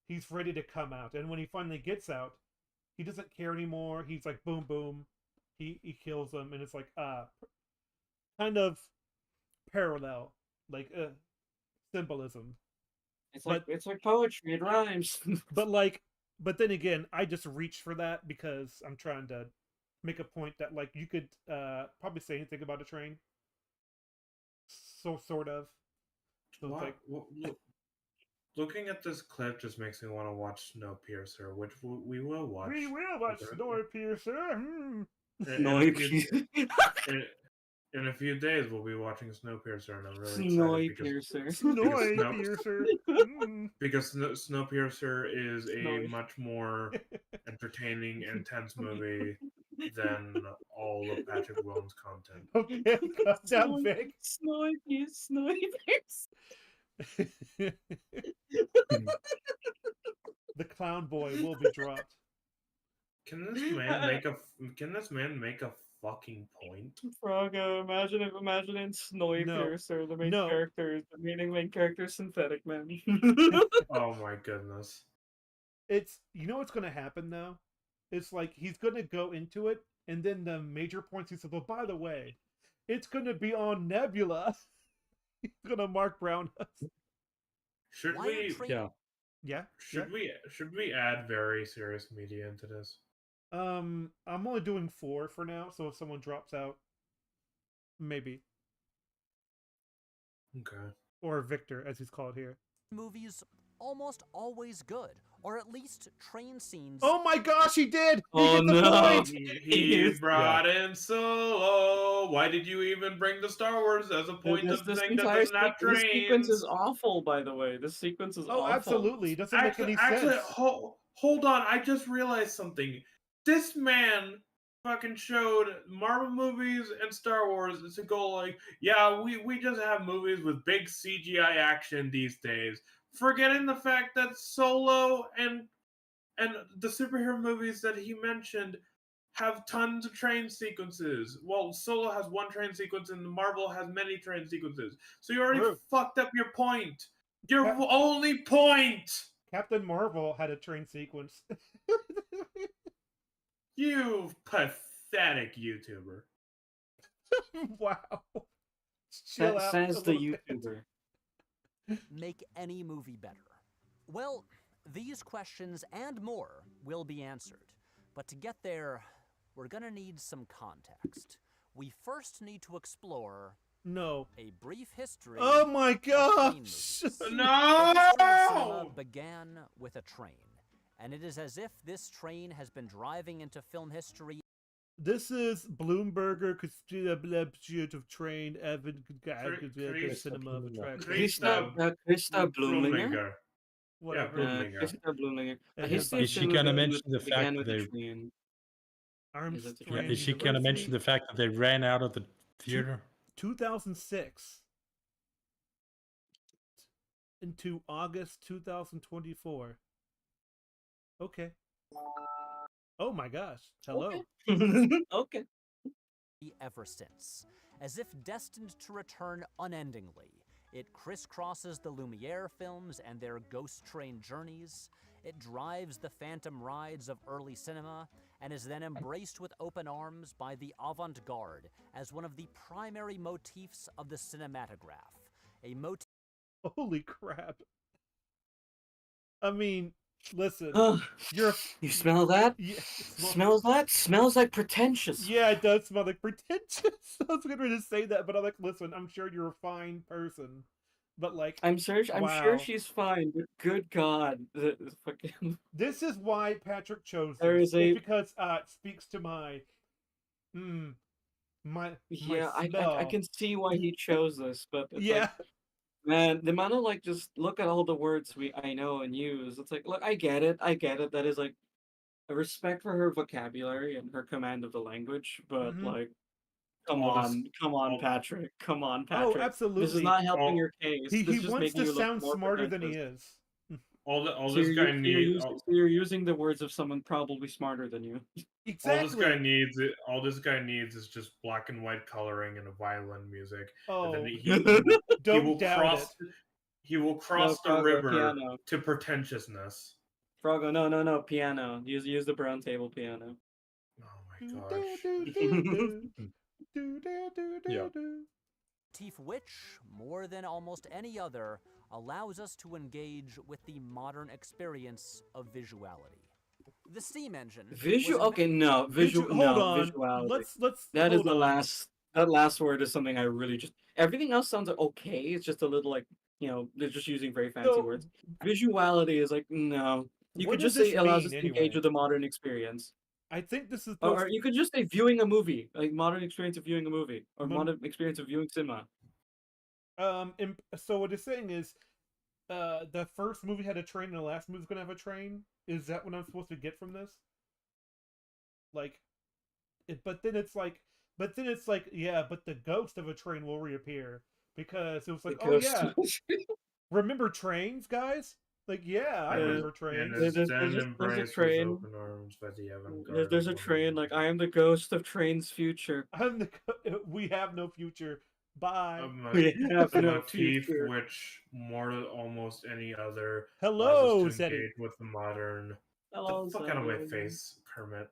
he's ready to come out, and when he finally gets out, he doesn't care anymore. He's like boom boom, he kills them, and it's like kind of parallel like symbolism. But It's like poetry. It rhymes. but like but then again, I just reach for that because I'm trying to make a point that like you could probably say anything about a train. So sort of. So it's what, like looking at this clip just makes me want to watch Snowpiercer, which we will watch. we will watch later. Snowpiercer. Hmm. In a few- in, in a few days, we'll be watching Snowpiercer, and I'm really excited Snowpiercer. because Snowpiercer is a much more entertaining, intense movie than all of Patrick Williams' content. Okay, calm down, Vic. Snowpiercer. The clown boy will be dropped. Can this man make a fucking point? Froggo, imagine in Snowpiercer, the main character is synthetic man. Oh my goodness. It's you know what's gonna happen though? It's like he's gonna go into it, and then the major points he said, well, by the way, it's gonna be on Nebula. He's gonna Mark Brown us. Should Why we? are train- Yeah. Yeah. Should we add very serious media into this? I'm only doing 4 for now, so if someone drops out, maybe. Okay. Or Victor, as he's called here. movies almost always good, or at least train scenes. Oh my gosh, he did! He Oh, hit the no. point! He brought in Solo. Why did you even bring the Star Wars as a point of This thing that entire doesn't have this sequence trains? is awful, by the way. This sequence is Oh, awful. absolutely. It doesn't make any Actually, sense. hold on. I just realized something. This man fucking showed Marvel movies and Star Wars to go like, yeah, we just have movies with big CGI action these days. Forgetting the fact that Solo and the superhero movies that he mentioned have tons of train sequences. Well, Solo has one train sequence and Marvel has many train sequences. So you already True. fucked up your point. Your Cap- only point! Captain Marvel had a train sequence. You pathetic YouTuber. Wow. Chill That out says a the little bit. YouTuber. Make any movie better? Well, these questions and more will be answered. But to get there, we're gonna need some context. We first need to explore No. a brief history Oh my of train gosh! movies. The history of No! cinema began with a train, and it is as if this train has been driving into film history This is Bloomberger of trained Evan cinema of attraction. Krista Blumlinger. Yeah, Whatever. Blumlinger. Krista Blumlinger. A And history of Is she cinema gonna that mention the began fact with that a they? train. Yeah, Armstrong is she gonna mention University, the fact that they ran out of the theater? 2006 into August 2024. Okay. Oh my gosh. Hello. Okay. Ever since. As if destined to return unendingly, it crisscrosses the Lumiere films and their ghost train journeys. It drives the phantom rides of early cinema and is then embraced with open arms by the avant-garde as one of the primary motifs of the cinematograph. A motif. Holy crap. I mean, listen. You smell that? Yeah, Smells that? Smells like pretentious. Yeah, it does smell like pretentious. I was going to say that, but I'm like, listen, I'm sure you're a fine person. But like, I'm sure wow. she's fine, but good God, This is why Patrick chose There this. is a- It's because it speaks to my yeah, smell. I can see why he chose this, but it's Yeah. like, man, the amount of like just look at all the words I know and use. It's like, look, I get it. That is like a respect for her vocabulary and her command of the language, but Mhm. like, come All on, this- Patrick, come on, Oh, Patrick. absolutely. This is not helping All- your case. He This is just wants making to you look sound more smarter than he pretentious. is. All So this guy you're needs. using, so you're using the words of someone probably smarter than you. Exactly. All this guy needs is just black and white coloring and a violin music. Oh, And then don't will doubt cross. it. He will cross the Froggo, river piano. to pretentiousness. Froggo, no, piano. Use the brown table piano. Oh my gosh. Yeah. Motif which, more than almost any other, allows us to engage with the modern experience of visuality. The steam engine. Okay, no, Hold on. visuality. Let's. That is hold the on. last. That last word is something I really just. Everything else sounds okay. It's just a little like, they're just using very fancy So, words. Visuality is like, no. You what could does just say this allows mean, us to anyway? engage with the modern experience. I think this is Or you could just say viewing a movie, like modern experience of viewing a movie, or Mom- modern experience of viewing cinema. So what it's saying is, the first movie had a train, and the last movie's gonna have a train. Is that what I'm supposed to get from this? Like, but then it's like, yeah, but the ghost of a train will reappear because it was like, oh yeah, remember trains, guys? Like, yeah, I remember trains. And There's a train. Open arms by the There's a train. Like, I am the ghost of train's future. We have no future. Bye. We have a no motif future. which more than almost any other Hello, allows us to Zeddy. engage with the modern. Hello, the fuck out of my Zeddy. face, Kermit.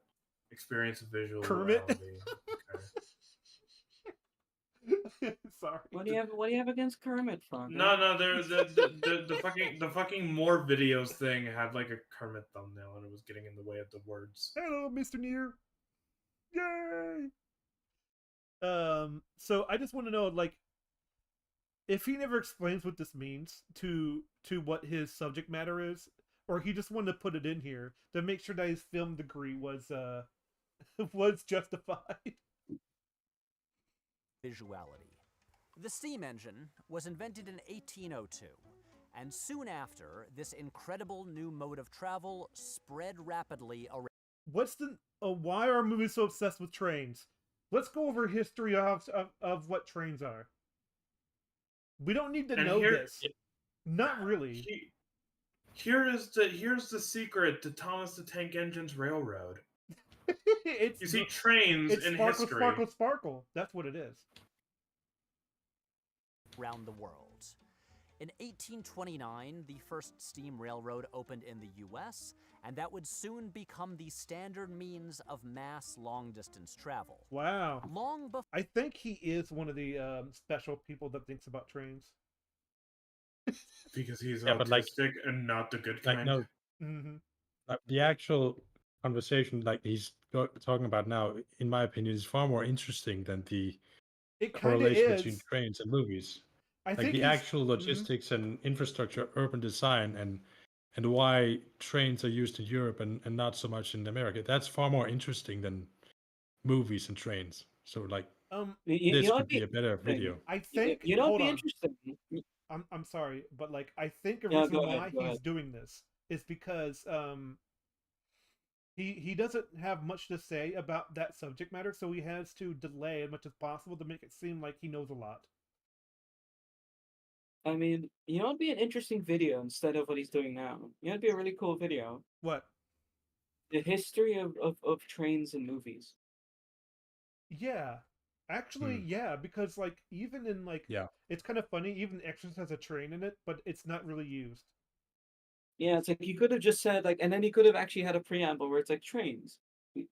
Experience of visual Kermit? reality. Sorry. What do you have against Kermit, Frank? No, there's the fucking more videos thing had like a Kermit thumbnail and it was getting in the way of the words. Hello, Mr. Near. Yay! So I just want to know, like, if he never explains what this means to what his subject matter is, or he just wanted to put it in here to make sure that his film degree was was justified. Visuality. The steam engine was invented in 1802, and soon after, this incredible new mode of travel spread rapidly around. Why are movies so obsessed with trains? Let's go over history of what trains are. We don't need to know this. Not really. Here's the secret to Thomas the Tank Engine's railroad. You see trains in history. Sparkle. That's what it is. Around the world. In 1829, the first steam railroad opened in the US, and that would soon become the standard means of mass long-distance travel. Wow. Long before. I think he is one of the special people that thinks about trains. Because he's autistic and not the good kind. No. Mm-hmm. The actual conversation, like he's talking about now, in my opinion, is far more interesting than the correlation between trains and movies. I think the actual logistics and infrastructure, urban design, and why trains are used in Europe and not so much in America. That's far more interesting than movies and trains. So like you this know could be a better video. I think. You know, Hold it'd be on. interesting. I'm sorry, but like I think the Yeah, reason go ahead, why go he's ahead. doing this is because he doesn't have much to say about that subject matter, so he has to delay as much as possible to make it seem like he knows a lot. I mean, you know, it'd be an interesting video instead of what he's doing now. You know, it'd be a really cool video. What? The history of trains and movies. Yeah. Actually, yeah, because like even in like it's kind of funny, even Extras has a train in it, but it's not really used. Yeah, it's like you could have just said like, and then he could have actually had a preamble where it's like trains. We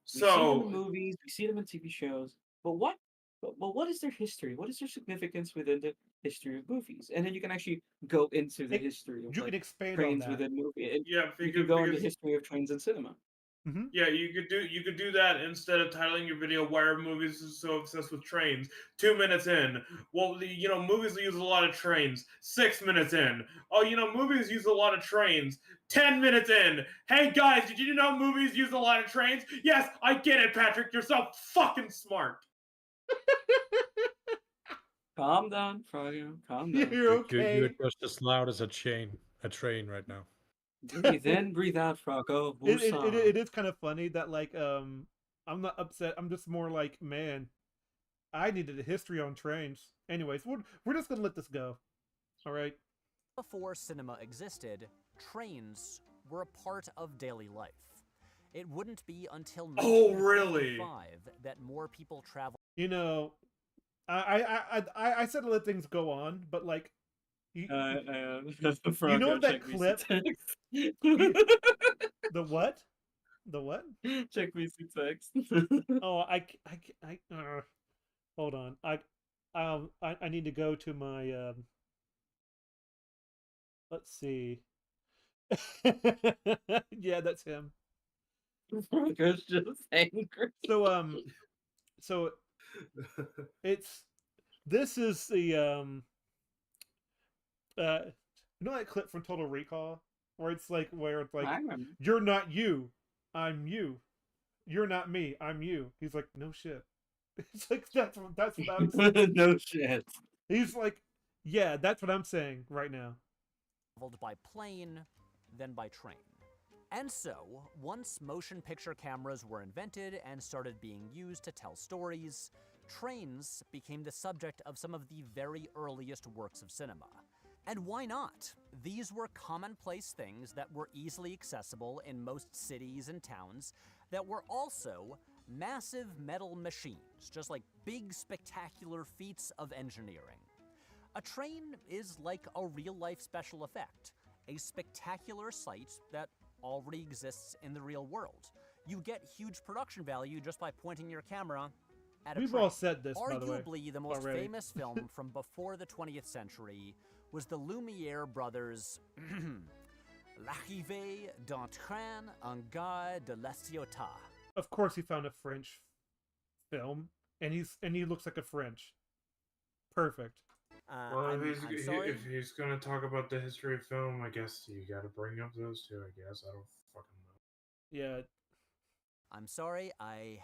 see them in movies, we see them in TV shows, but what? But what is their history? What is their significance within the history of movies? And then you can actually go into the history of You like, can expand trains on that. within movie. And Yeah, you can go into the history of trains in cinema. Mm-hmm. Yeah, you could do that instead of titling your video "Why are movies so obsessed with trains?" 2 minutes in, well, you know, movies use a lot of trains. 6 minutes in, oh, you know, movies use a lot of trains. 10 minutes in, hey guys, did you know movies use a lot of trains? Yes, I get it, Patrick. You're so fucking smart. Calm down, Froggo. Calm down. You're okay. You're just as loud as a train right now. Breathe in, breathe out, Froggo. It is kind of funny that like I'm not upset. I'm just more like, man, I needed a history on trains. Anyways, we're just gonna let this go. All right. Before cinema existed, trains were a part of daily life. It wouldn't be until 1955 that more people traveled. You know, I said to let things go on, but like, you know that clip? The what? The what? Check me text. Oh, hold on. I need to go to my let's see. Yeah, that's him. Froggo's just angry. So this is the you know that clip from Total Recall where it's like you're not you, I'm you. You're not me, I'm you. He's like, no shit. It's like that's what I'm saying. No shit. He's like, yeah, that's what I'm saying right now. Traveled by plane, then by train. And so, once motion picture cameras were invented and started being used to tell stories, trains became the subject of some of the very earliest works of cinema. And why not? These were commonplace things that were easily accessible in most cities and towns that were also massive metal machines, just like big, spectacular feats of engineering. A train is like a real-life special effect, a spectacular sight that already exists in the real world. You get huge production value just by pointing your camera at a train. We've all said this, by the way. Arguably, the most famous film from before the 20th century was the Lumiere brothers' L'arrivée d'un train en gare de la Ciotat. Of course, he found a French film, and he looks like a French. Perfect. Well, if he's gonna talk about the history of film, I guess you gotta bring up those two. I guess I don't fucking know. Yeah. I'm sorry. I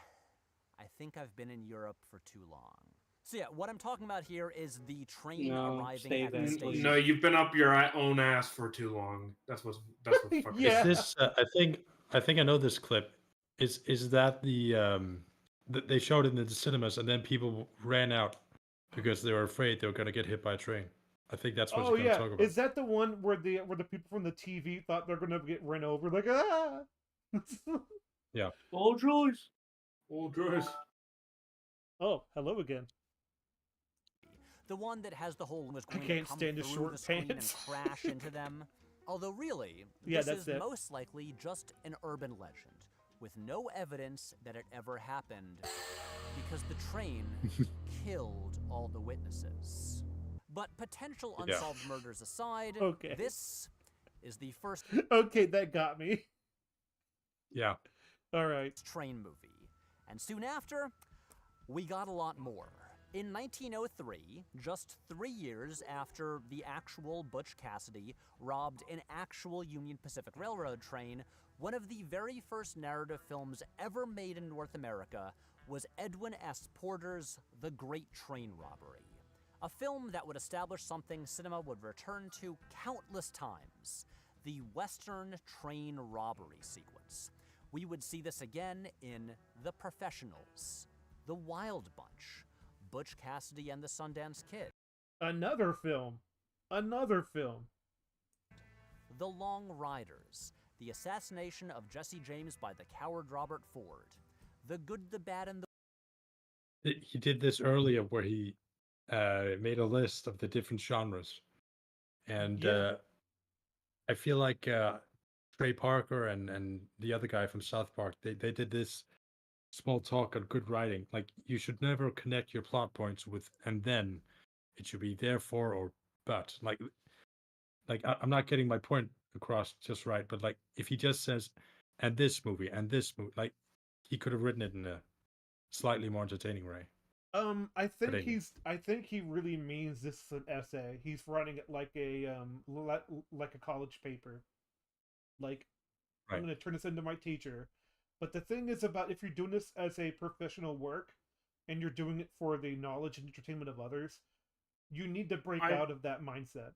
think I've been in Europe for too long. So yeah, what I'm talking about here is the train arriving at the station. No, you've been up your own ass for too long. That's what fucking. Yeah. Is this? I think I know this clip. Is that the they showed it in the cinemas and then people ran out because they were afraid they were gonna get hit by a train. I think that's what you're gonna talk about. Is that the one where the people from the TV thought they're gonna get run over? Like Yeah. All Joyce. Oh, hello again. The one that has the hole was going can't to come stand his through short the screen pants. and crash into them. Although really, Yeah, this is it. most likely just an urban legend, with no evidence that it ever happened, because the train killed all the witnesses. But potential unsolved murders aside, this is the first Okay, that got me. Yeah. All right. train movie. And soon after, we got a lot more. In 1903, just 3 years after the actual Butch Cassidy robbed an actual Union Pacific Railroad train, one of the very first narrative films ever made in North America was Edwin S. Porter's The Great Train Robbery, a film that would establish something cinema would return to countless times, the Western train robbery sequence. We would see this again in The Professionals, The Wild Bunch, Butch Cassidy and the Sundance Kid. Another film. The Long Riders, the assassination of Jesse James by the coward Robert Ford. The Good, the Bad, and the... He did this earlier where he made a list of the different genres. And I feel like Trey Parker and the other guy from South Park, they did this small talk on good writing. Like, you should never connect your plot points with and then. It should be therefore or but. Like I'm not getting my point across just right, but like if he just says and this movie, like he could have written it in a slightly more entertaining way. I think he really means this is an essay. He's writing it like a college paper. Like, right. I'm going to turn this into my teacher. But the thing is about if you're doing this as a professional work and you're doing it for the knowledge and entertainment of others, you need to break out of that mindset.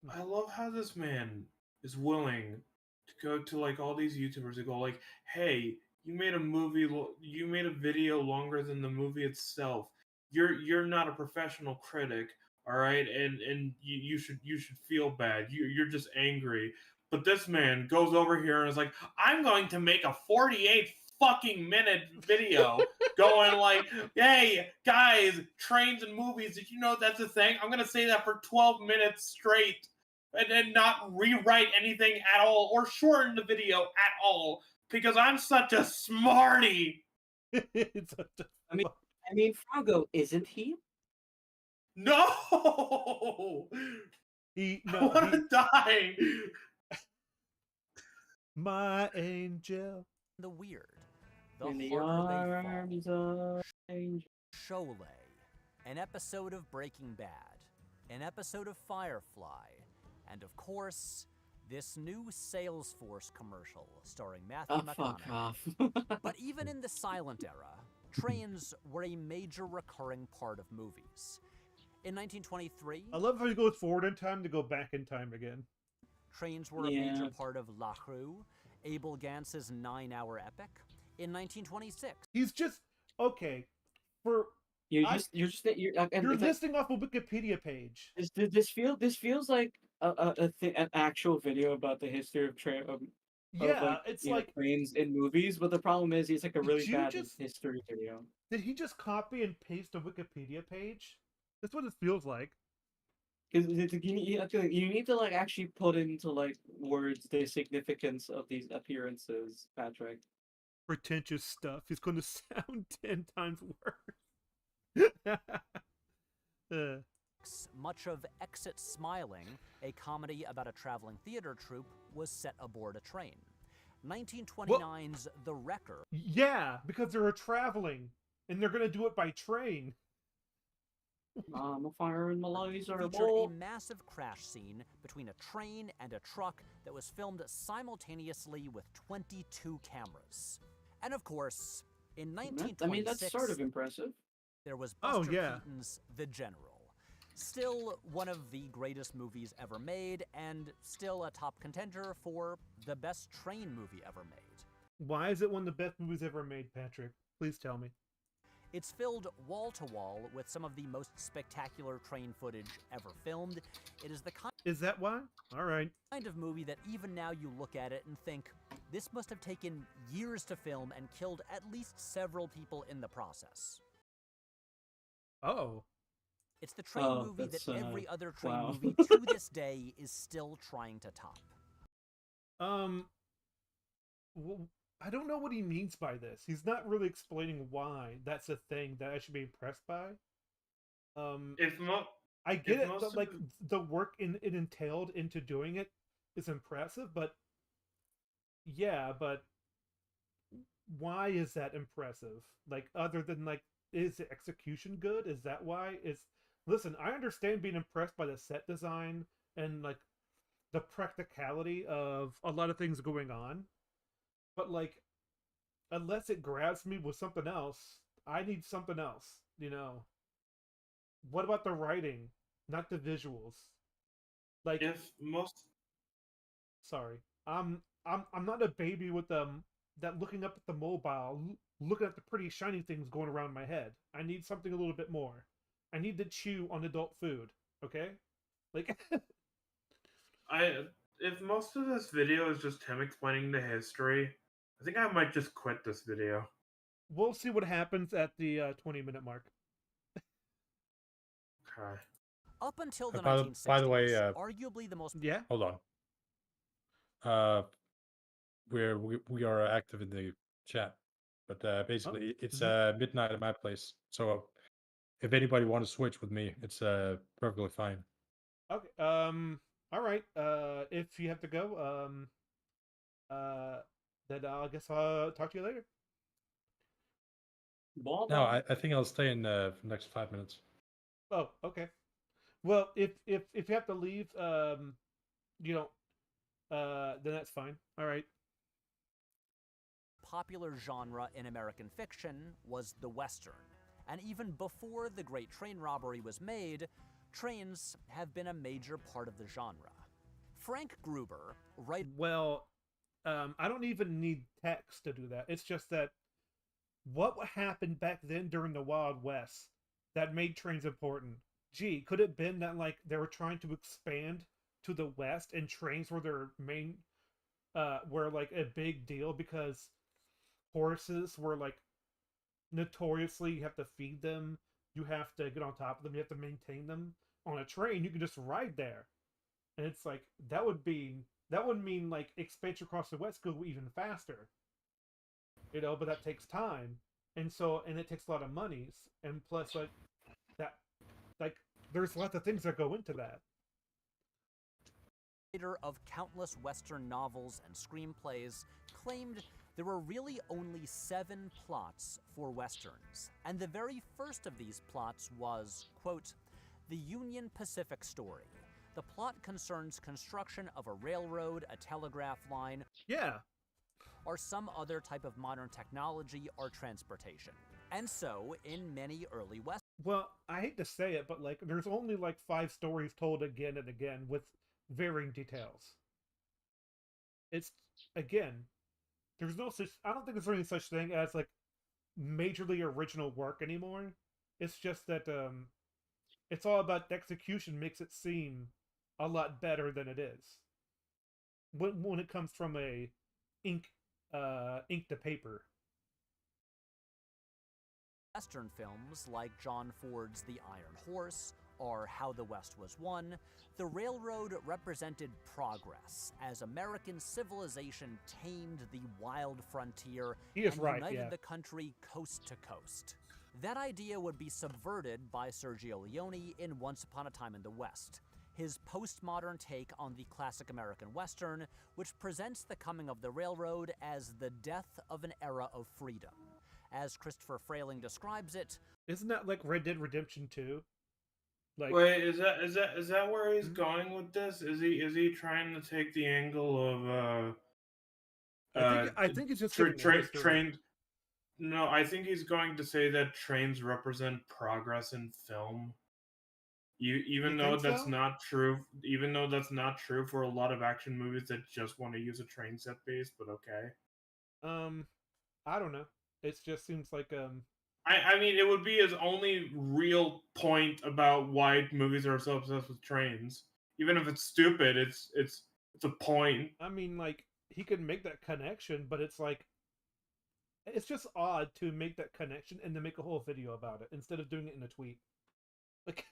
I love how this man is willing to go to like all these YouTubers and go like, "Hey, you made a video longer than the movie itself. You're not a professional critic, all right? And you should feel bad. You're just angry." But this man goes over here and is like, "I'm going to make a 48 fucking minute video going like, hey, guys, trains and movies, did you know that's a thing? I'm going to say that for 12 minutes straight and then not rewrite anything at all or shorten the video at all because I'm such a smarty." I mean, Falco, isn't he? No! I want to die! My angel. The weird. In the arms of angel. Cholet. An episode of Breaking Bad. An episode of Firefly. And of course, this new Salesforce commercial starring Matthew McConaughey. Fuck off. But even in the silent era, trains were a major recurring part of movies. In 1923... I love how he goes forward in time to go back in time again. Trains were a major part of La Rue, Abel Gance's 9-hour epic. In 1926... He's just... Okay. You're listing off a Wikipedia page. This feels like an actual video about the history of train. It's like trains in movies, but the problem is he's like a really bad history video. Did he just copy and paste a Wikipedia page? That's what it feels like. Because you need to like actually put into like words the significance of these appearances, Patrick. Pretentious stuff. He's going to sound 10 times worse. Much of Exit Smiling, a comedy about a traveling theater troupe, was set aboard a train. 1929's The Wrecker. Yeah, because they're traveling, and they're going to do it by train. I'm a fire in my laser featured a massive crash scene between a train and a truck that was filmed simultaneously with 22 cameras. And of course, in 1926... I mean, that's sort of impressive. There was Buster Keaton's The General. Still one of the greatest movies ever made, and still a top contender for the best train movie ever made. Why is it one of the best movies ever made, Patrick? Please tell me. It's filled wall-to-wall with some of the most spectacular train footage ever filmed. It is the kind... Is that why? All right. ...kind of movie that even now you look at it and think, this must have taken years to film and killed at least several people in the process. Oh. It's the train movie that every other train movie to this day is still trying to top. Well, I don't know what he means by this. He's not really explaining why that's a thing that I should be impressed by. I get it, but like the work it entailed into doing it is impressive, but yeah, but why is that impressive? Like, other than like is the execution good? Is that why? Listen, I understand being impressed by the set design and like the practicality of a lot of things going on, but like unless it grabs me with something else, I need something else, you know. What about the writing, not the visuals? Like, if most sorry, I'm not a baby with that looking up at the mobile, looking at the pretty shiny things going around my head. I need something a little bit more. I need to chew on adult food. Okay, like if most of this video is just him explaining the history, I think I might just quit this video. We'll see what happens at the 20-minute mark. Okay. Up until the 1960s, by the way, arguably the most... Yeah? Hold on. We are active in the chat, but basically it's midnight at my place. So if anybody wants to switch with me, it's perfectly fine. Okay. All right. If you have to go, then I guess I'll talk to you later. No, I think I'll stay in for the next 5 minutes. Oh, okay. Well, if you have to leave, you know, then that's fine. All right. Popular genre in American fiction was the Western. And even before the Great Train Robbery was made, trains have been a major part of the genre. Frank Gruber, right... Well, I don't even need text to do that. It's just that what happened back then during the Wild West that made trains important? Gee, could it have been that like they were trying to expand to the West and trains were their main, were like a big deal because horses were like notoriously, you have to feed them, you have to get on top of them, you have to maintain them. On a train, you can just ride there. And it's like, that would mean like expansion across the West could go even faster. You know, but that takes time. And it takes a lot of monies. And plus, like, that, like, there's lots of things that go into that. Writer of countless Western novels and screenplays, claimed there were really only 7 plots for Westerns. And the very first of these plots was, quote, the Union Pacific story. The plot concerns construction of a railroad, a telegraph line, yeah, or some other type of modern technology or transportation. And so, in many early West... Well, I hate to say it, but like, there's only like 5 stories told again and again with varying details. It's, again, there's no such, I don't think there's any such thing as like majorly original work anymore. It's just that, it's all about the execution makes it seem a lot better than it is. When it comes from a ink to paper. Western films like John Ford's The Iron Horse or How the West Was Won, the railroad represented progress as American civilization tamed the wild frontier and united the country coast to coast. That idea would be subverted by Sergio Leone in Once Upon a Time in the West, his postmodern take on the classic American Western, which presents the coming of the railroad as the death of an era of freedom. As Christopher Frayling describes it... Isn't that like Red Dead Redemption 2? Like, wait, is that where he's going with this? Is he trying to take the angle of I think it's just trained. No, I think he's going to say that trains represent progress in film. Even though that's not true. Even though that's not true for a lot of action movies that just want to use a train set piece, but okay. I don't know. It just seems like I mean, it would be his only real point about why movies are so obsessed with trains. Even if it's stupid, it's a point. I mean, like, he could make that connection, but it's like, it's just odd to make that connection and then make a whole video about it instead of doing it in a tweet. Like,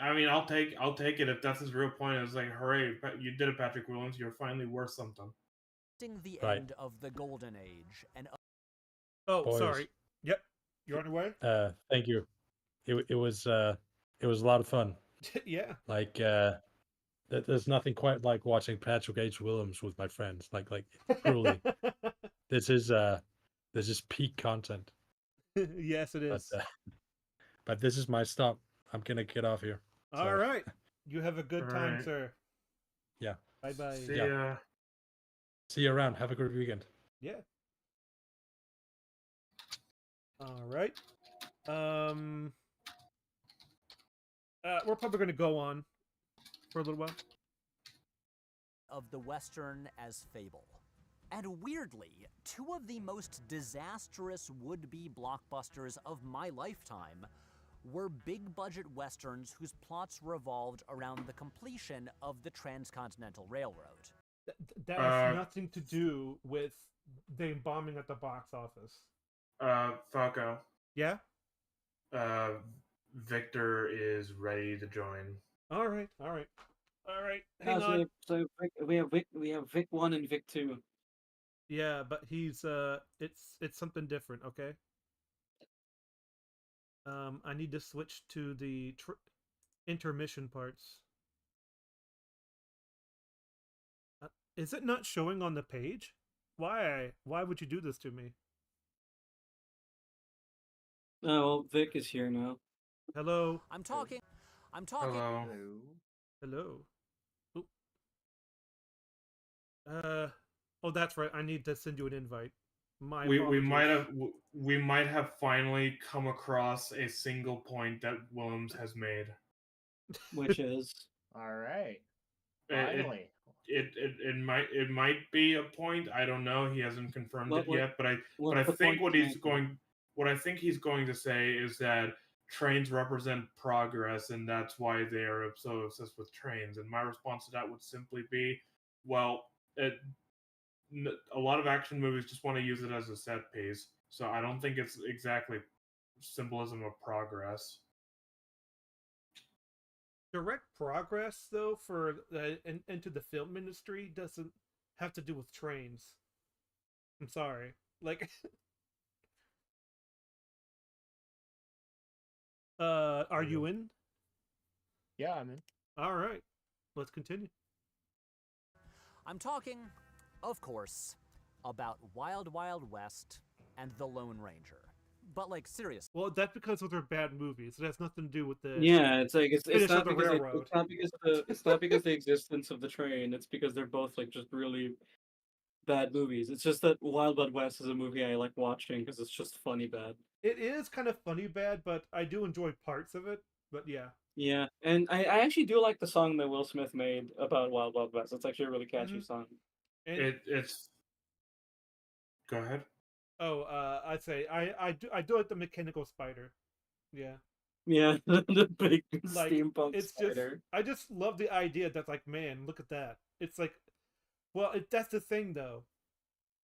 I mean, I'll take it if that's his real point. It's like, hooray, you did it, Patrick Williams. You're finally worth something. The end of the golden age and... Oh, boys. Sorry. Yep, you're on your way. Thank you. It was a lot of fun. Yeah. Like there's nothing quite like watching Patrick H. Williams with my friends. Like truly, this is This is peak content. Yes, it is. But this is my stop. I'm gonna get off here. All right. You have a good time, sir. Yeah. Bye-bye. See ya. See you around. Have a good weekend. Yeah. All right. We're probably going to go on for a little while. Of the Western as fable. And weirdly, two of the most disastrous would-be blockbusters of my lifetime were big-budget westerns whose plots revolved around the completion of the Transcontinental Railroad. That has nothing to do with them bombing at the box office. Falco. Yeah? Victor is ready to join. All right. Hang on. So we have Vic 1 and Vic 2. Yeah, but he's it's something different, okay? I need to switch to the intermission parts. Is it not showing on the page? Why? Why would you do this to me? Oh, well, Vic is here now. Hello. I'm talking. Hello. Hello. Oh, that's right. I need to send you an invite. We might have finally come across a single point that Willaims has made, which is all right. Finally, it might be a point. I don't know. He hasn't confirmed it yet, but I think what I think he's going to say is that trains represent progress, and that's why they are so obsessed with trains. And my response to that would simply be, well, a lot of action movies just want to use it as a set piece, so I don't think it's exactly symbolism of progress. Direct progress, though, for into the film industry doesn't have to do with trains. I'm sorry. Like, are you in? Yeah, I'm in. All right, let's continue. I'm talking, of course, about Wild Wild West and The Lone Ranger. But, like, seriously. Well, that's because those are bad movies. It has nothing to do with the... Yeah, it's like, it's not because railroad. It's not because the existence of the train. It's because they're both, like, just really bad movies. It's just that Wild Wild West is a movie I like watching because it's just funny bad. It is kind of funny bad, but I do enjoy parts of it. But yeah. Yeah, and I actually do like the song that Will Smith made about Wild Wild West. It's actually a really catchy song. It's. Go ahead. Oh, I'd say I do like the mechanical spider. Yeah. Yeah, the big like, steampunk spider. I just love the idea that's like, man, look at that. It's like, well, that's the thing though.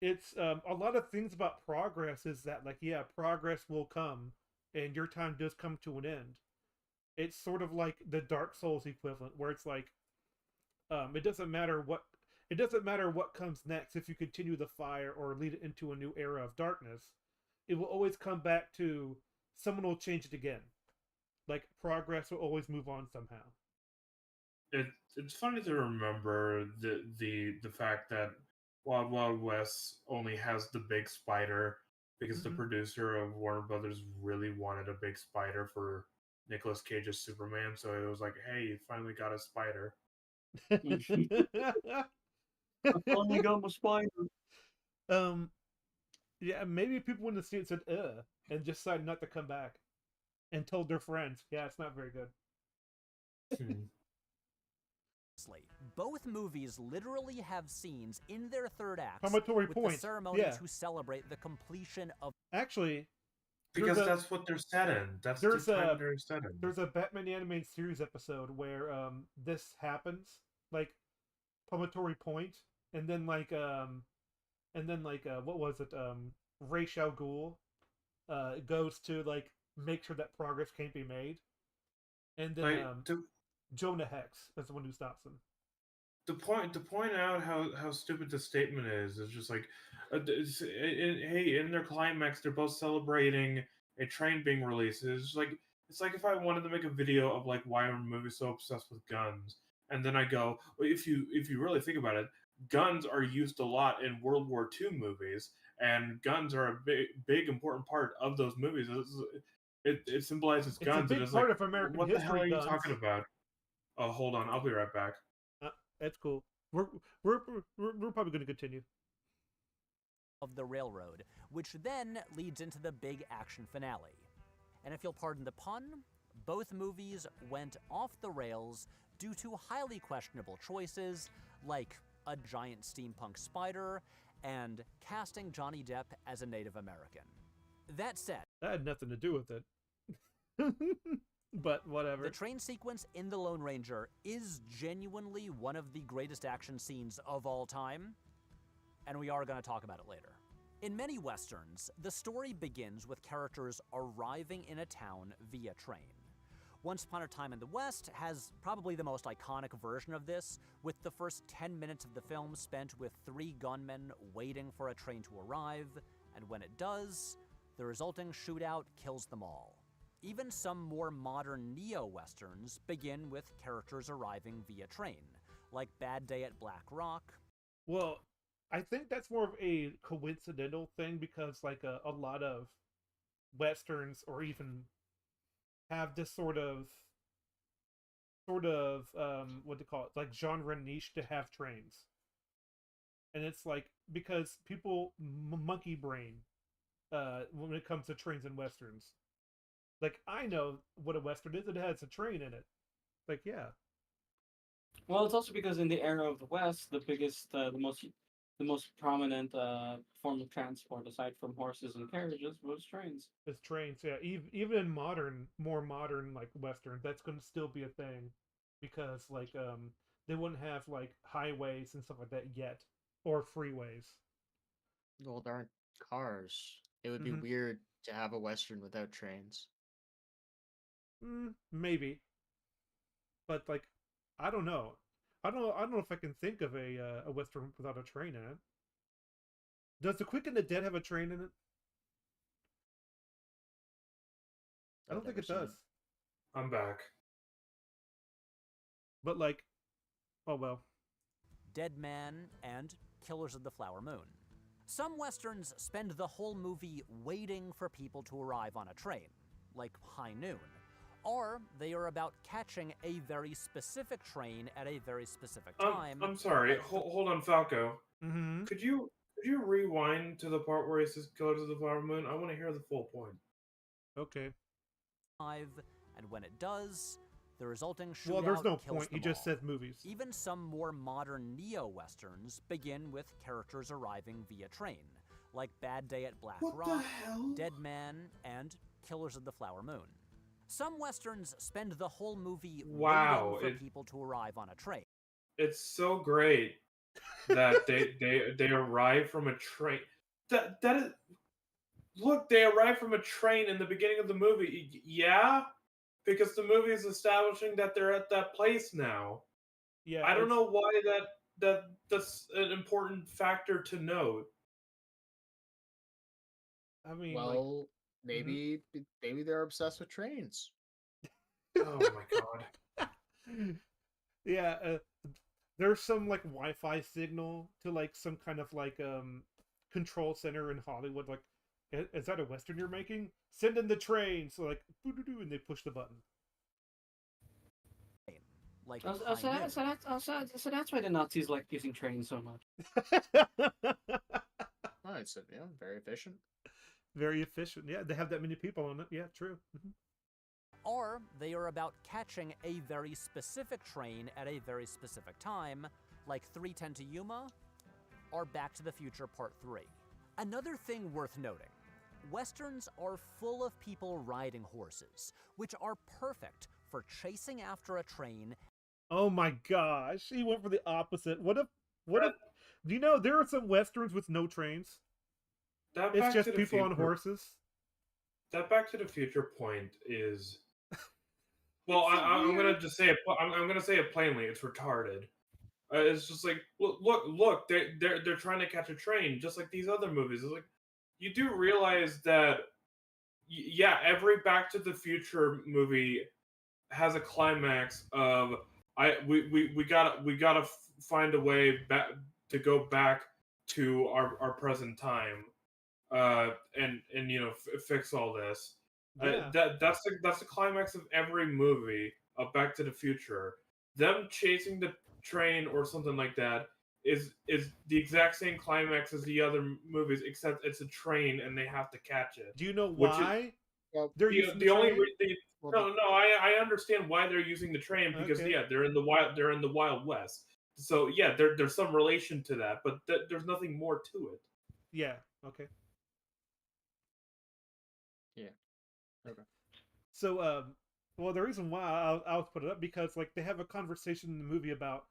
It's a lot of things about progress is that, like, yeah, progress will come, and your time does come to an end. It's sort of like the Dark Souls equivalent, where it's like, it doesn't matter what comes next. If you continue the fire or lead it into a new era of darkness, it will always come back to someone will change it again. Like, progress will always move on somehow. It's funny to remember the fact that Wild Wild West only has the big spider because the producer of Warner Brothers really wanted a big spider for Nicolas Cage's Superman, so it was like, hey, you finally got a spider. I finally got my spider. Yeah, maybe people wouldn't have seen it said and just decided not to come back and told their friends, yeah, it's not very good. Both movies literally have scenes in their third act with point. the ceremony to celebrate the completion of. Actually, because that's what they're set in. That's the time they're set in. There's a Batman animated series episode where this happens, like Promontory Point, and then like what was it? Ra's al Ghul goes to like make sure that progress can't be made, and then Jonah Hex is the one who stops him. To point out how stupid the statement is just like, hey, in their climax, they're both celebrating a train being released. It's like if I wanted to make a video of like why are movies so obsessed with guns, and then I go, well, if you really think about it, guns are used a lot in World War II movies, and guns are a big important part of those movies. It symbolizes guns. It's a big part of American what history. The hell are guns. you talking about? Oh, hold on, I'll be right back. That's cool. We're probably going to continue. Of the railroad, which then leads into the big action finale. And if you'll pardon the pun, both movies went off the rails due to highly questionable choices, like a giant steampunk spider and casting Johnny Depp as a Native American. That said, that had nothing to do with it. But whatever. The train sequence in The Lone Ranger is genuinely one of the greatest action scenes of all time, and we are going to talk about it later. In many westerns, the story begins with characters arriving in a town via train. Once Upon a Time in the West has probably the most iconic version of this, with the first 10 minutes of the film spent with 3 gunmen waiting for a train to arrive, and when it does, the resulting shootout kills them all. Even some more modern neo-westerns begin with characters arriving via train, like Bad Day at Black Rock. Well, I think that's more of a coincidental thing because, like, a lot of westerns, or even have this sort of what to call it, like genre niche to have trains, and it's like because people monkey brain when it comes to trains and westerns. Like, I know what a western is; it has a train in it. Like, yeah. Well, it's also because in the era of the West, the biggest, the most prominent form of transport, aside from horses and carriages, was trains. It's trains, yeah. Even in more modern like westerns, that's going to still be a thing, because like they wouldn't have like highways and stuff like that yet, or freeways. Well, there aren't cars. It would be weird to have a western without trains. Maybe, but like, I don't know. I don't know if I can think of a western without a train in it. Does The Quick and the Dead have a train in it? I don't think it does. I'm back. But like, oh well. Dead Man and Killers of the Flower Moon. Some westerns spend the whole movie waiting for people to arrive on a train, like High Noon. Or they are about catching a very specific train at a very specific time. I'm sorry. Hold on, Falco. Mm-hmm. Could you rewind to the part where it says "Killers of the Flower Moon"? I want to hear the full point. Okay. And when it does, the resulting shootout Well, there's no kills point. He them just all. says movies. Even some more modern neo-westerns begin with characters arriving via train, like Bad Day at Black Rock, Dead Man, and Killers of the Flower Moon. Some westerns spend the whole movie waiting for people to arrive on a train. It's so great that they arrive from a train. That is, look, they arrive from a train in the beginning of the movie. Yeah, because the movie is establishing that they're at that place now. Yeah, I don't know why that's an important factor to note. I mean, well, like, maybe they're obsessed with trains. Oh my god. Yeah, there's some like Wi-Fi signal to like some kind of like control center in Hollywood. Like, is that a western you're making? Send in the train. So like, and they push the button. Like, so that's why the Nazis like using trains so much. Oh, it's very efficient. Very efficient. Yeah, they have that many people on it. Yeah, true. Or they are about catching a very specific train at a very specific time, like 3:10 to Yuma, or Back to the Future Part 3. Another thing worth noting, westerns are full of people riding horses, which are perfect for chasing after a train. Oh my gosh, he went for the opposite. What if, do you know there are some westerns with no trains? It's just people on horses. That Back to the Future point is, well, I'm gonna just say it. I'm gonna say it plainly. It's retarded. It's just like, look, they're trying to catch a train, just like these other movies. It's like, you do realize that, yeah, every Back to the Future movie has a climax of we gotta find a way back to go back to our present time. and fix all this. Yeah. That's the climax of every movie of Back to the Future. Them chasing the train or something like that is the exact same climax as the other movies, except it's a train and they have to catch it. Do you know Which is, why Well, they're using the the only train? I understand why they're using the train because Okay. they're in the Wild West. So yeah, there's some relation to that, but there's nothing more to it. Yeah. Okay. Yeah. Okay. So, well, the reason why I was put it up because like they have a conversation in the movie about,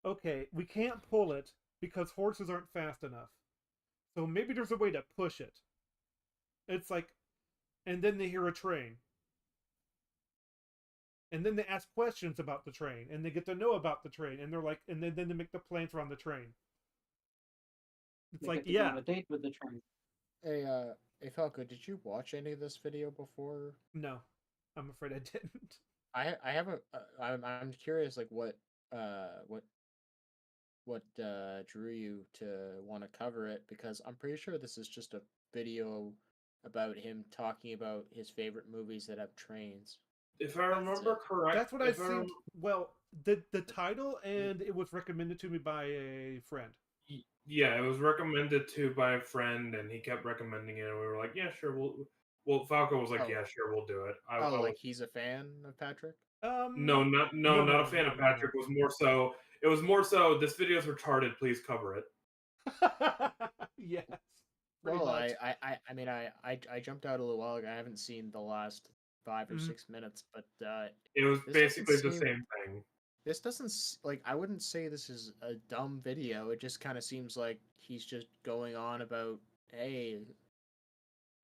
okay, we can't pull it because horses aren't fast enough, so maybe there's a way to push it. It's like, and then they hear a train, and then they ask questions about the train, and they get to know about the train, and they're like, and then they make the plans around the train. It's They like, get to go yeah, on a date with the train. Hey Falco, did you watch any of this video before? no, I'm afraid I didn't. I haven't. I'm curious, like what drew you to want to cover it, because I'm pretty sure this is just a video about him talking about his favorite movies that have trains. If I remember correct, That's what I seen. Well, the title, and it was recommended to me by a friend. Yeah, it was recommended to by a friend, and he kept recommending it, and we were like, "Yeah, sure, Well, Falco was like, Oh. "Yeah, sure, we'll do it." Like he's a fan of Patrick? No, not a fan of Patrick. No. Was more so. It was more so. This video is retarded. Please cover it. Yes. Well, I mean, I jumped out a little while ago. I haven't seen the last 5 or 6 minutes, but it was basically the same thing. This doesn't like, I wouldn't say this is a dumb video. It just kind of seems like he's just going on about, hey,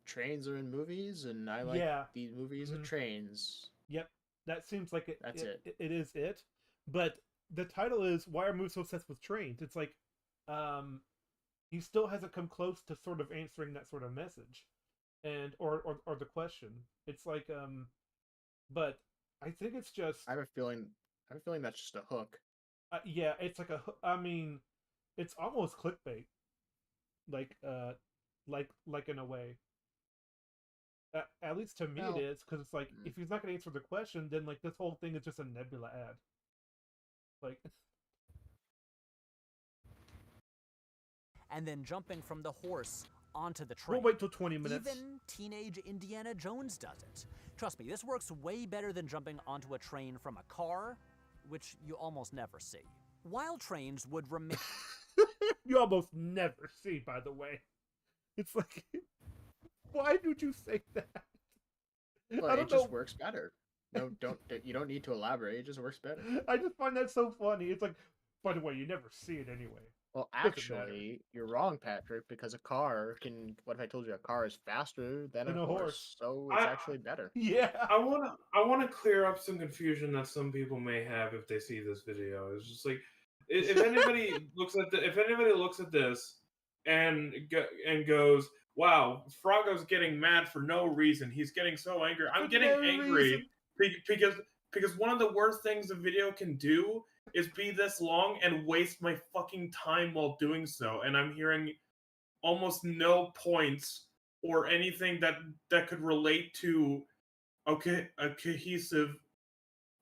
trains are in movies, and I like these movies with trains. Yep, that seems like it. That's it. It is it. But the title is "Why Are Movies So Obsessed with Trains?" It's like, he still hasn't come close to sort of answering that sort of message, and or the question. It's like, but I think it's just. I have a feeling that's just a hook. Yeah, it's like a. I mean, it's almost clickbait. Like in a way. At least to me, it is, because it's like, if he's not going to answer the question, then like this whole thing is just a Nebula ad. Like. And then jumping from the horse onto the train. We'll wait till 20 minutes. Even teenage Indiana Jones does it. Trust me, this works way better than jumping onto a train from a car, which you almost never see. While trains would remain... You almost never see, by the way. It's like... Why would you say that? Well, it just works better. No, you don't need to elaborate. It just works better. I just find that so funny. It's like, by the way, you never see it anyway. Well, actually, you're wrong, Patrick, because a car can... What if I told you a car is faster than a horse? So it's actually better. Yeah. I wanna clear up some confusion that some people may have if they see this video. It's just like, if anybody looks at this and goes, "Wow, Froggo's getting mad for no reason. He's getting so angry." I'm getting angry because one of the worst things a video can do is be this long and waste my fucking time while doing so. And I'm hearing almost no points or anything that could relate to a cohesive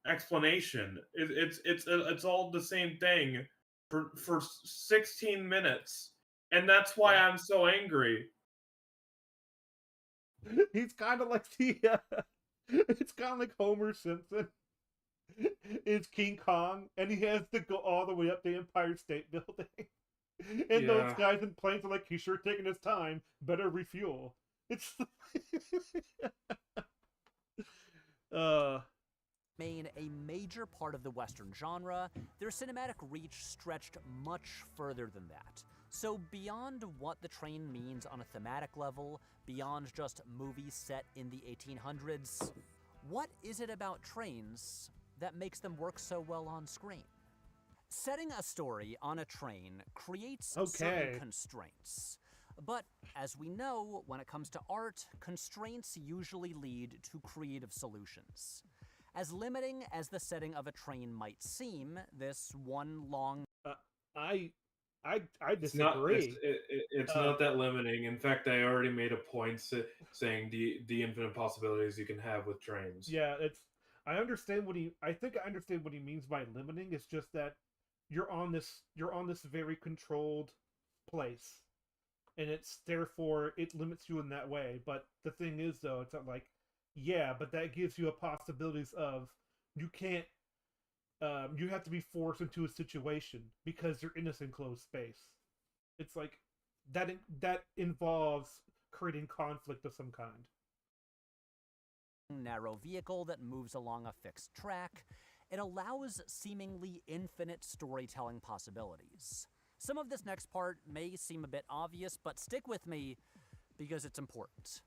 explanation. It's all the same thing for 16 minutes, and that's why I'm so angry. He's kind of like it's kind of like Homer Simpson. It's King Kong, and he has to go all the way up the Empire State Building. And those guys in planes are like, he's sure taking his time. Better refuel. It's Remain a major part of the Western genre, their cinematic reach stretched much further than that. So beyond what the train means on a thematic level, beyond just movies set in the 1800s, what is it about trains that makes them work so well on screen? Setting a story on a train creates certain constraints. But as we know, when it comes to art, constraints usually lead to creative solutions. As limiting as the setting of a train might seem, this one long... I disagree. It's not that limiting. In fact, I already made a point saying the infinite possibilities you can have with trains. Yeah, I understand what he. I think I understand what he means by limiting. It's just that you're on this very controlled place, and it's therefore it limits you in that way. But the thing is, though, it's not like, yeah, but that gives you a possibilities of you can't. You have to be forced into a situation because you're in this enclosed space. It's like that involves creating conflict of some kind. Narrow vehicle that moves along a fixed track, it allows seemingly infinite storytelling possibilities. Some of this next part may seem a bit obvious, but stick with me because it's important.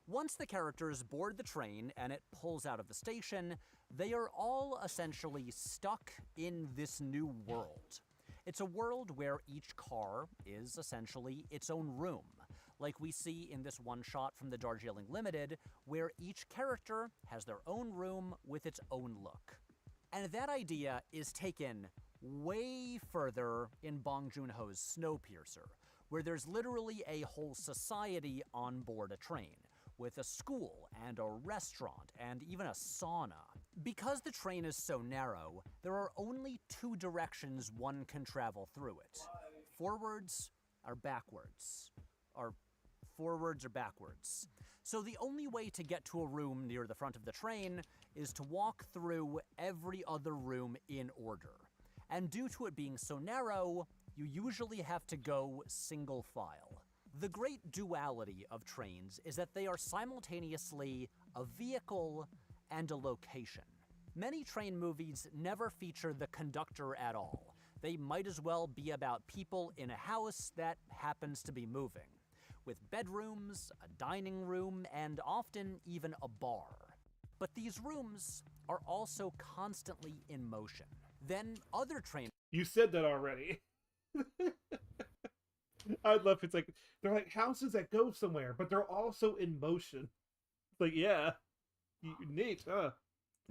Once the characters board the train and it pulls out of the station, they are all essentially stuck in this new world. It's a world where each car is essentially its own room, like we see in this one shot from the Darjeeling Limited, where each character has their own room with its own look. And that idea is taken way further in Bong Joon-ho's Snowpiercer, where there's literally a whole society on board a train, with a school and a restaurant and even a sauna. Because the train is so narrow, there are only two directions one can travel through it. Forwards or backwards. Or forwards or backwards. So the only way to get to a room near the front of the train is to walk through every other room in order. And due to it being so narrow, you usually have to go single file. The great duality of trains is that they are simultaneously a vehicle and a location. Many train movies never feature the conductor at all. They might as well be about people in a house that happens to be moving, with bedrooms, a dining room, and often even a bar. But these rooms are also constantly in motion. Then other train... You said that already. I'd love it's like they're like houses that go somewhere, but they're also in motion. Like, yeah, neat, huh?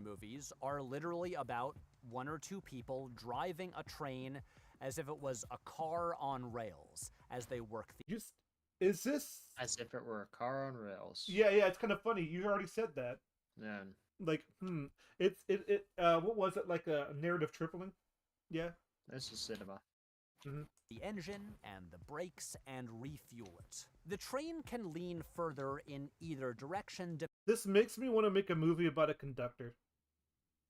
Movies are literally about one or two people driving a train as if it was a car on rails as they work. Is this as if it were a car on rails? Yeah, it's kind of funny. You already said that. Yeah. Like, what was it, like a narrative tripling? Yeah. This is cinema. Mm-hmm. The engine and the brakes and refuel it. The train can lean further in either direction. This makes me want to make a movie about a conductor.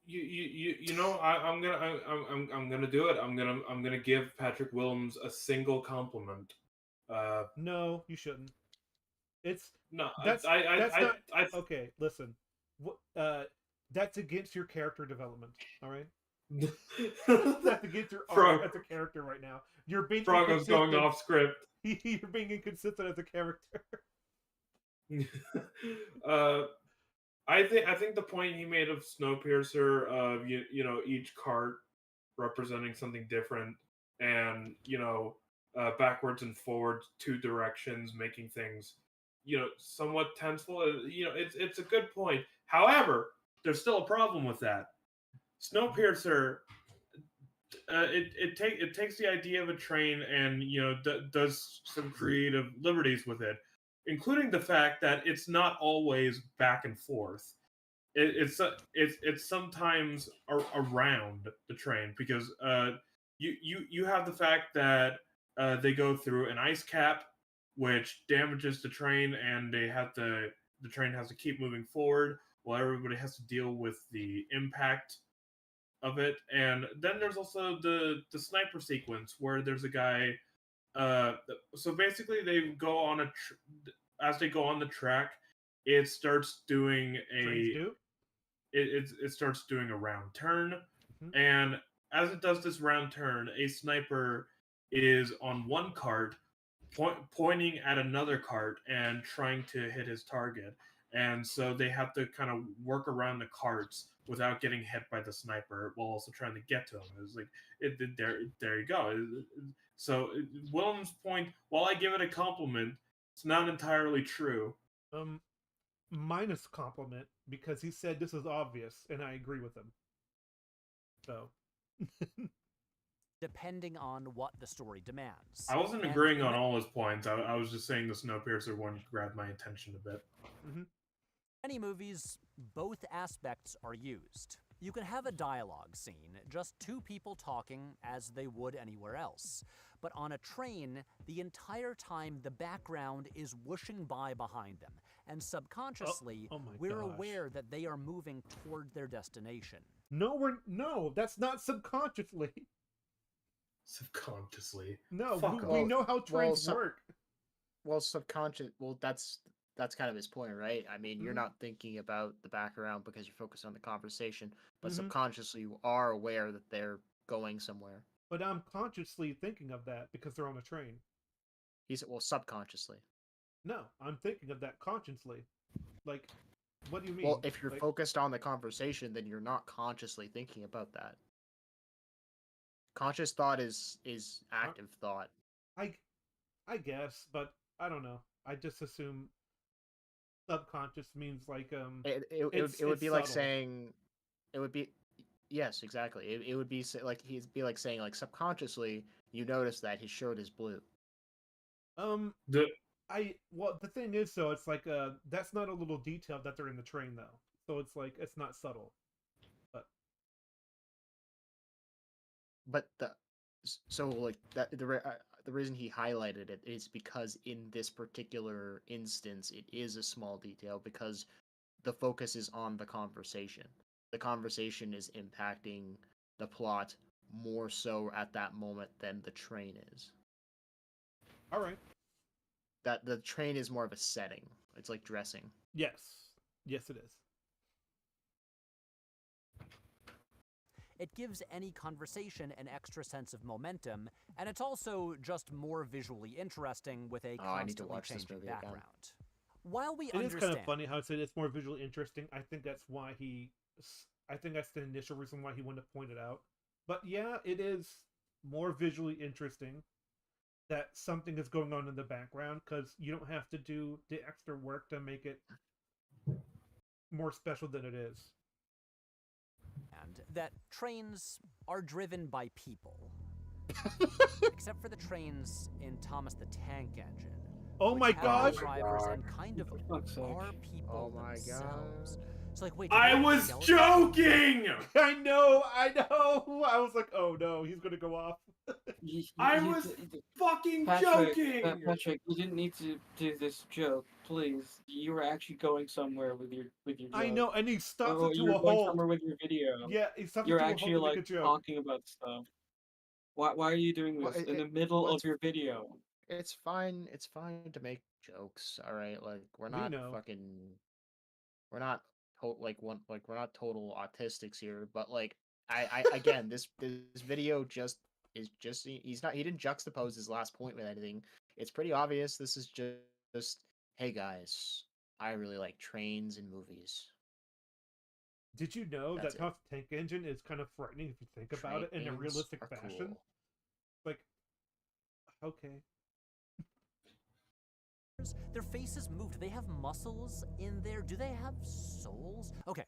You know, I'm gonna do it. I'm gonna give Patrick Williams a single compliment. No, you shouldn't. That's not okay. Listen, that's against your character development. All right. That's against your art as a character right now. You're being Froggo's going off script. You're being inconsistent as a character. I think the point he made of Snowpiercer, of you know, each cart representing something different, and backwards and forwards, two directions, making things somewhat tenseful. It's a good point. However, there's still a problem with that. Snowpiercer, it takes the idea of a train and does some creative liberties with it, including the fact that it's not always back and forth. It's sometimes around the train, because you have the fact that they go through an ice cap, which damages the train, and the train has to keep moving forward while everybody has to deal with the impact of it. And then there's also the sniper sequence where there's a guy. So basically, they go on as they go on the track, it starts doing it starts doing a round turn, and as it does this round turn, a sniper is on one cart, pointing at another cart and trying to hit his target. And so they have to kind of work around the carts without getting hit by the sniper while also trying to get to him. It's like, there you go. So Williams' point, while I give it a compliment, it's not entirely true. Minus compliment, because he said this is obvious, and I agree with him. So depending on what the story demands. I wasn't agreeing on all his points. I was just saying the Snowpiercer one grabbed my attention a bit. Mm-hmm. In many movies, both aspects are used. You can have a dialogue scene, just two people talking as they would anywhere else. But on a train, the entire time the background is whooshing by behind them, and subconsciously, we're aware that they are moving toward their destination. No, that's not subconsciously. Subconsciously. No, we know how trains work. Well, that's kind of his point, right? I mean, you're not thinking about the background because you're focused on the conversation, but subconsciously you are aware that they're going somewhere. But I'm consciously thinking of that because they're on a train. He said, well, subconsciously. No, I'm thinking of that consciously. Like, what do you mean? Well, if you're focused on the conversation, then you're not consciously thinking about that. Conscious thought is active thought. I guess, but I don't know. I just assume subconscious means like it would be like saying it would be yes, exactly. It would be like he'd be like saying like subconsciously you notice that his shirt is blue. The thing is though, it's like that's not a little detail that they're in the train though. So it's like it's not subtle. But the reason he highlighted it is because in this particular instance it is a small detail because the focus is on the conversation. The conversation is impacting the plot more so at that moment than the train is. All right. That the train is more of a setting. It's like dressing. Yes, it is. It gives any conversation an extra sense of momentum, and it's also just more visually interesting with a constantly changing background. While we understand... It is kind of funny how it said it's more visually interesting. I think that's the initial reason why he wanted to point it out. But yeah, it is more visually interesting that something is going on in the background because you don't have to do the extra work to make it more special than it is. And that trains are driven by people. Except for the trains in Thomas the Tank Engine. Oh my gosh! Drivers and kind of are people themselves. So like, wait, I was joking! I know! I was like, oh no, he's gonna go off. I was fucking joking! Patrick, you didn't need to do this joke, please. You were actually going somewhere with your joke. I know, and he stopped it to you were a going halt. somewhere with your video. Yeah, he stopped You're it to actually a halt like to make a joke. talking about stuff. Why are you doing this in the middle of your video? It's fine. It's fine to make jokes. All right, like we're not we're not total autistics here. But like I again, this video he didn't juxtapose his last point with anything. It's pretty obvious. This is just hey guys, I really like trains and movies. Did you know that Thomas the Tank Engine is kind of frightening if you think about it in a realistic fashion? Cool. Like, okay. Their faces move. Do they have muscles in there? Do they have souls? Okay,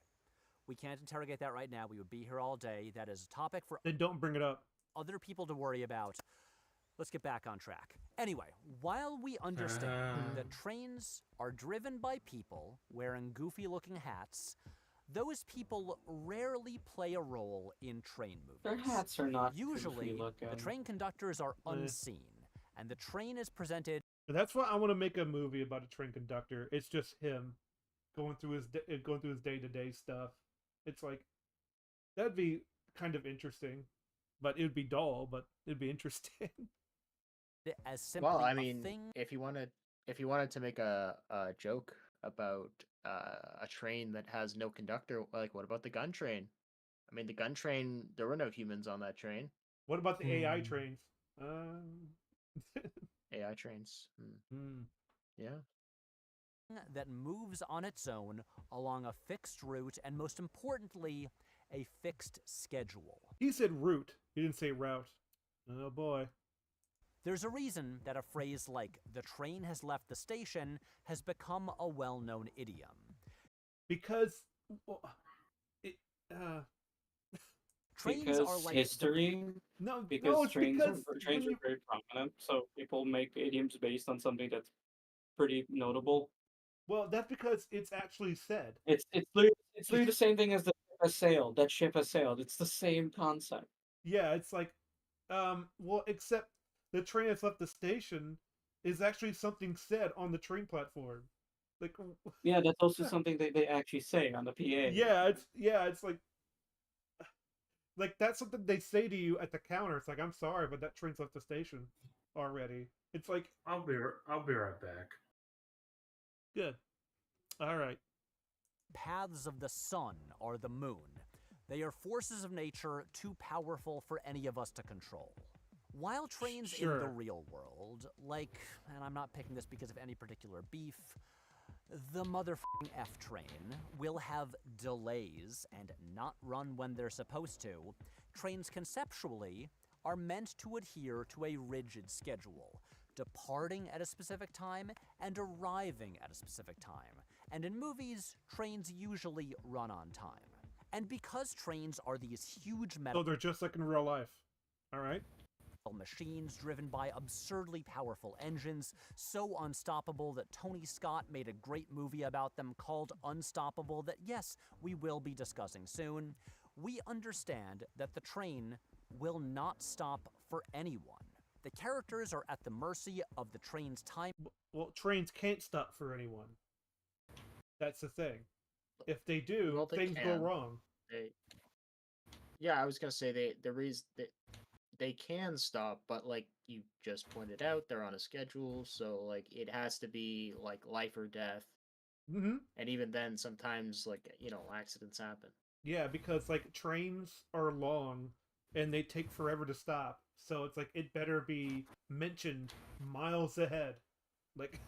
we can't interrogate that right now. We would be here all day. That is a topic for... Then don't bring it up. Other people to worry about. Let's get back on track. Anyway, while we understand that trains are driven by people wearing goofy-looking hats, those people rarely play a role in train movies. Their hats are not usually, the train conductors are unseen, and the train is presented... That's why I want to make a movie about a train conductor. It's just him going through his day-to-day stuff. It's like, that'd be kind of interesting, but it would be dull, but it'd be interesting. As simply well, I mean, if you wanted to make a joke about a train that has no conductor, like what about the gun train? I mean, the gun train, there were no humans on that train. What about the AI trains? AI trains. Yeah. That moves on its own along a fixed route and, most importantly, a fixed schedule. He said route. He didn't say route. Oh boy. There's a reason that a phrase like "the train has left the station" has become a well-known idiom. Because Trains are like history. Because trains are very prominent, so people make idioms based on something that's pretty notable. Well, that's because it's actually said. It's literally the same thing as the ship has sailed. That ship has sailed. It's the same concept. Yeah, it's like, well, except the train has left the station is actually something said on the train platform. Like, yeah, that's also something they actually say on the PA. Yeah, it's like that's something they say to you at the counter. It's like, I'm sorry, but that train's left the station already. It's like, I'll be right back. Good. All right. Paths of the sun are the moon. They are forces of nature too powerful for any of us to control. While trains in the real world, like, and I'm not picking this because of any particular beef, the motherfucking F train will have delays and not run when they're supposed to, trains conceptually are meant to adhere to a rigid schedule, departing at a specific time and arriving at a specific time. And in movies, trains usually run on time. And because trains are these huge metal... So they're just like in real life. All right. Machines driven by absurdly powerful engines, so unstoppable that Tony Scott made a great movie about them called Unstoppable that, yes, we will be discussing soon. We understand that the train will not stop for anyone. The characters are at the mercy of the train's time. Well, trains can't stop for anyone. That's the thing. If they do, well, things go wrong. Yeah, I was gonna say they can stop, but like you just pointed out, they're on a schedule, so like it has to be like life or death. Mm-hmm. And even then, sometimes like accidents happen. Yeah, because like trains are long and they take forever to stop, so it's like it better be mentioned miles ahead, like.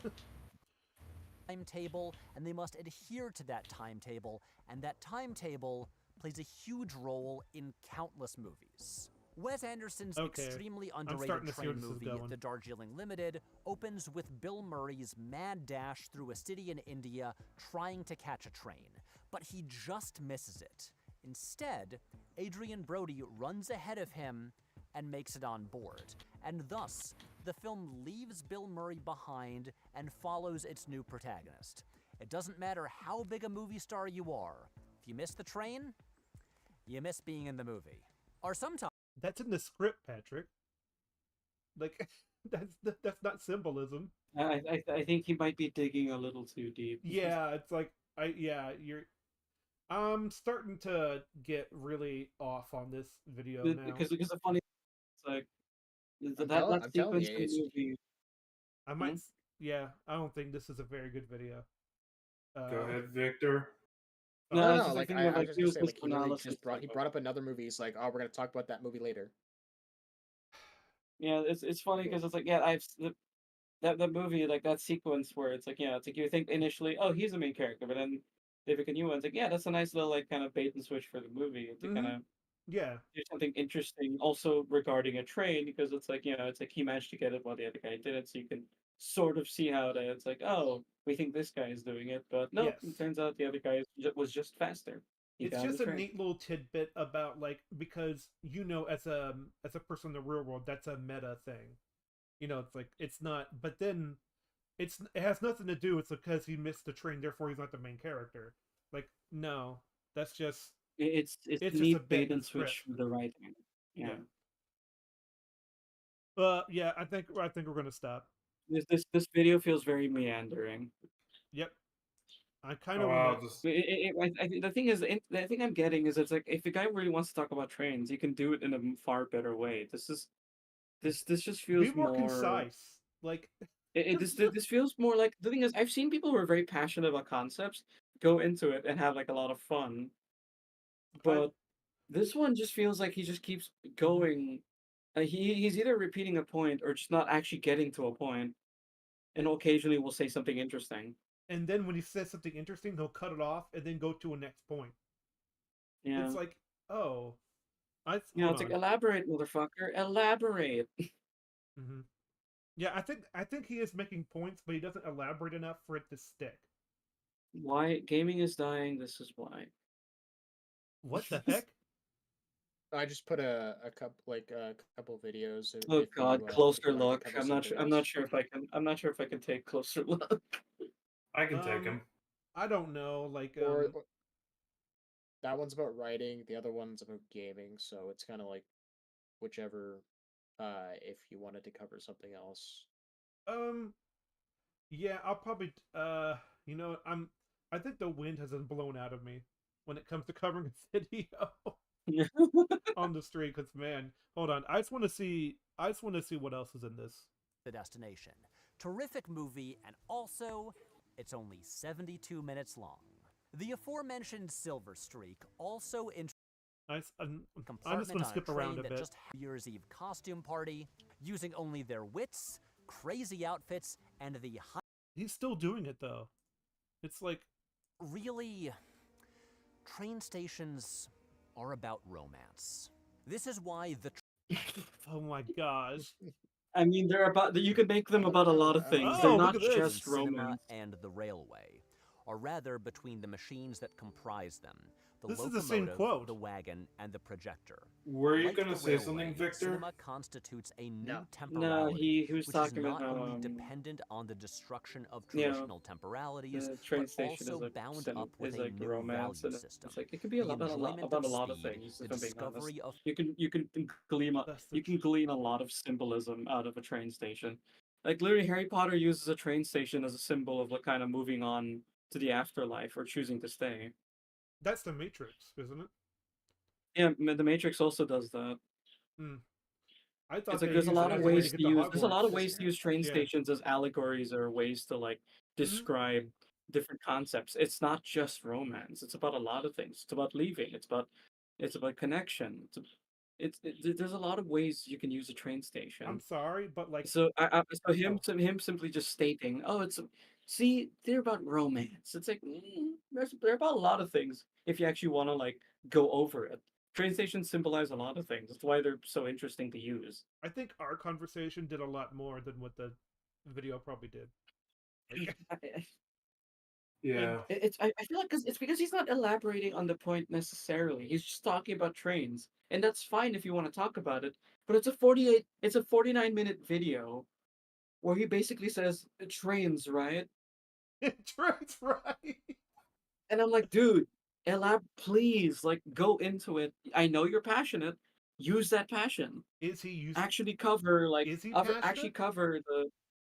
Timetable, and they must adhere to that timetable, and that timetable plays a huge role in countless movies. Wes Anderson's extremely underrated train movie, The Darjeeling Limited, opens with Bill Murray's mad dash through a city in India trying to catch a train, but he just misses it. Instead, Adrian Brody runs ahead of him and makes it on board, and thus, the film leaves Bill Murray behind and follows its new protagonist. It doesn't matter how big a movie star you are. If you miss the train, you miss being in the movie. Or sometimes... That's in the script, Patrick. Like, that's not symbolism. I think he might be digging a little too deep. Yeah, it's like, I'm starting to get really off on this video now. Because the funny, it's like, that sequence in the movie. I might, yeah, I don't think this is a very good video. Go ahead, Victor. No, like I was just gonna say, like he brought up another movie. He's like, oh, we're gonna talk about that movie later. Yeah, it's funny because it's like, yeah, that movie, like that sequence where it's like, yeah, it's like you think initially, oh, he's the main character, but then they pick a new one. It's like, yeah, that's a nice little like kind of bait and switch for the movie to kind of do something interesting. Also regarding a train, because it's like, it's like he managed to get it while the other guy didn't, so you can sort of see how it's like, oh, we think this guy is doing it, but no, it turns out the other guy was just faster. It's just a neat little tidbit about like, because as a person in the real world, that's a meta thing. It's like it's not, but then it has nothing to do. It's because he missed the train, therefore he's not the main character. Like, no, that's just it's neat just bait and switch for the writing. Yeah. Yeah, I think we're gonna stop. This video feels very meandering. Yep. I kind of. The thing is, the thing I'm getting is, it's like if the guy really wants to talk about trains, he can do it in a far better way. This just feels be more concise. Like this feels more like, the thing is, I've seen people who are very passionate about concepts go into it and have like a lot of fun, but this one just feels like he just keeps going. He's either repeating a point or just not actually getting to a point, and occasionally will say something interesting. And then when he says something interesting, he'll cut it off and then go to a next point. Yeah. It's like, oh. It's like, elaborate, motherfucker. Elaborate. Mm-hmm. Yeah, I think he is making points, but he doesn't elaborate enough for it to stick. Why? Gaming is dying, this is why. What the heck? I just put a couple videos. Oh If God, you closer want to look. cover I'm not something sure. I'm not else. sure if I can. I'm not sure if I can take closer look. I can take him. I don't know. Like Or that one's about writing. The other one's about gaming. So it's kind of like whichever. If you wanted to cover something else. Yeah, I'll probably you know, I think the wind has been blown out of me when it comes to covering a video on the street. Because man, hold on, I just want to see what else is in this. The destination. Terrific movie, and also, it's only 72 minutes long. The aforementioned Silver Streak also I'm compartment just going to on skip a train around a that bit. just had a New Year's Eve costume party, using only their wits, crazy outfits, and the high. He's still doing it though. It's like really, train stations are about romance. This is why the. Oh my gosh. I mean, they're about. You could make them about a lot of things. Oh, They're look not at this. just Cinema romance. and the railway, or rather between the machines that comprise them. The This is locomotive, the same quote. the wagon, and the projector. Were you Like gonna the say railway, something, Victor? Cinema constitutes a new No. temporality, he was which talking is not about only dependent on the destruction of you know, traditional temporalities, the train but station also is bound up with a new romance, value and system. it's like it could be The about a enjoyment lot of speed, things. the If I'm being honest, discovery of you can glean a lot of symbolism out of a train station. Like literally, Harry Potter uses a train station as a symbol of like kind of moving on to the afterlife or choosing to stay. That's the Matrix, isn't it? Yeah, the Matrix also does that. I thought It's like they there's a used lot it of as a way to ways get to to use. There's a lot of Hogwarts. ways to use train Yeah. stations as allegories or ways to like describe different concepts. It's not just romance. It's about a lot of things. It's about leaving. It's about connection. There's a lot of ways you can use a train station. I'm sorry, but like So him simply just stating, oh, see, they're about romance. It's like they're about a lot of things. If you actually want to like go over it, train stations symbolize a lot of things. That's why they're so interesting to use. I think our conversation did a lot more than what the video probably did. Like, Yeah. I feel like it's because he's not elaborating on the point necessarily. He's just talking about trains, and that's fine if you want to talk about it. But it's a 49-minute video where he basically says trains, right? trains, right? And I'm like, dude, please, like, go into it. I know you're passionate. Use that passion. Is he using? Actually cover like Is he actually passionate? cover the.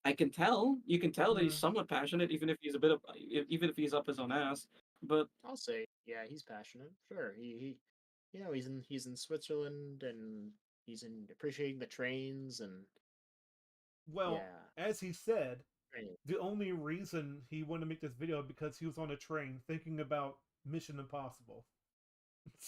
I can tell. You can tell that he's somewhat passionate, even if he's even if he's up his own ass. But I'll say, yeah, he's passionate. Sure, he he's in Switzerland and he's in appreciating the trains and. Well, yeah. as he said, Right. the only reason he wanted to make this video because he was on a train thinking about Mission Impossible.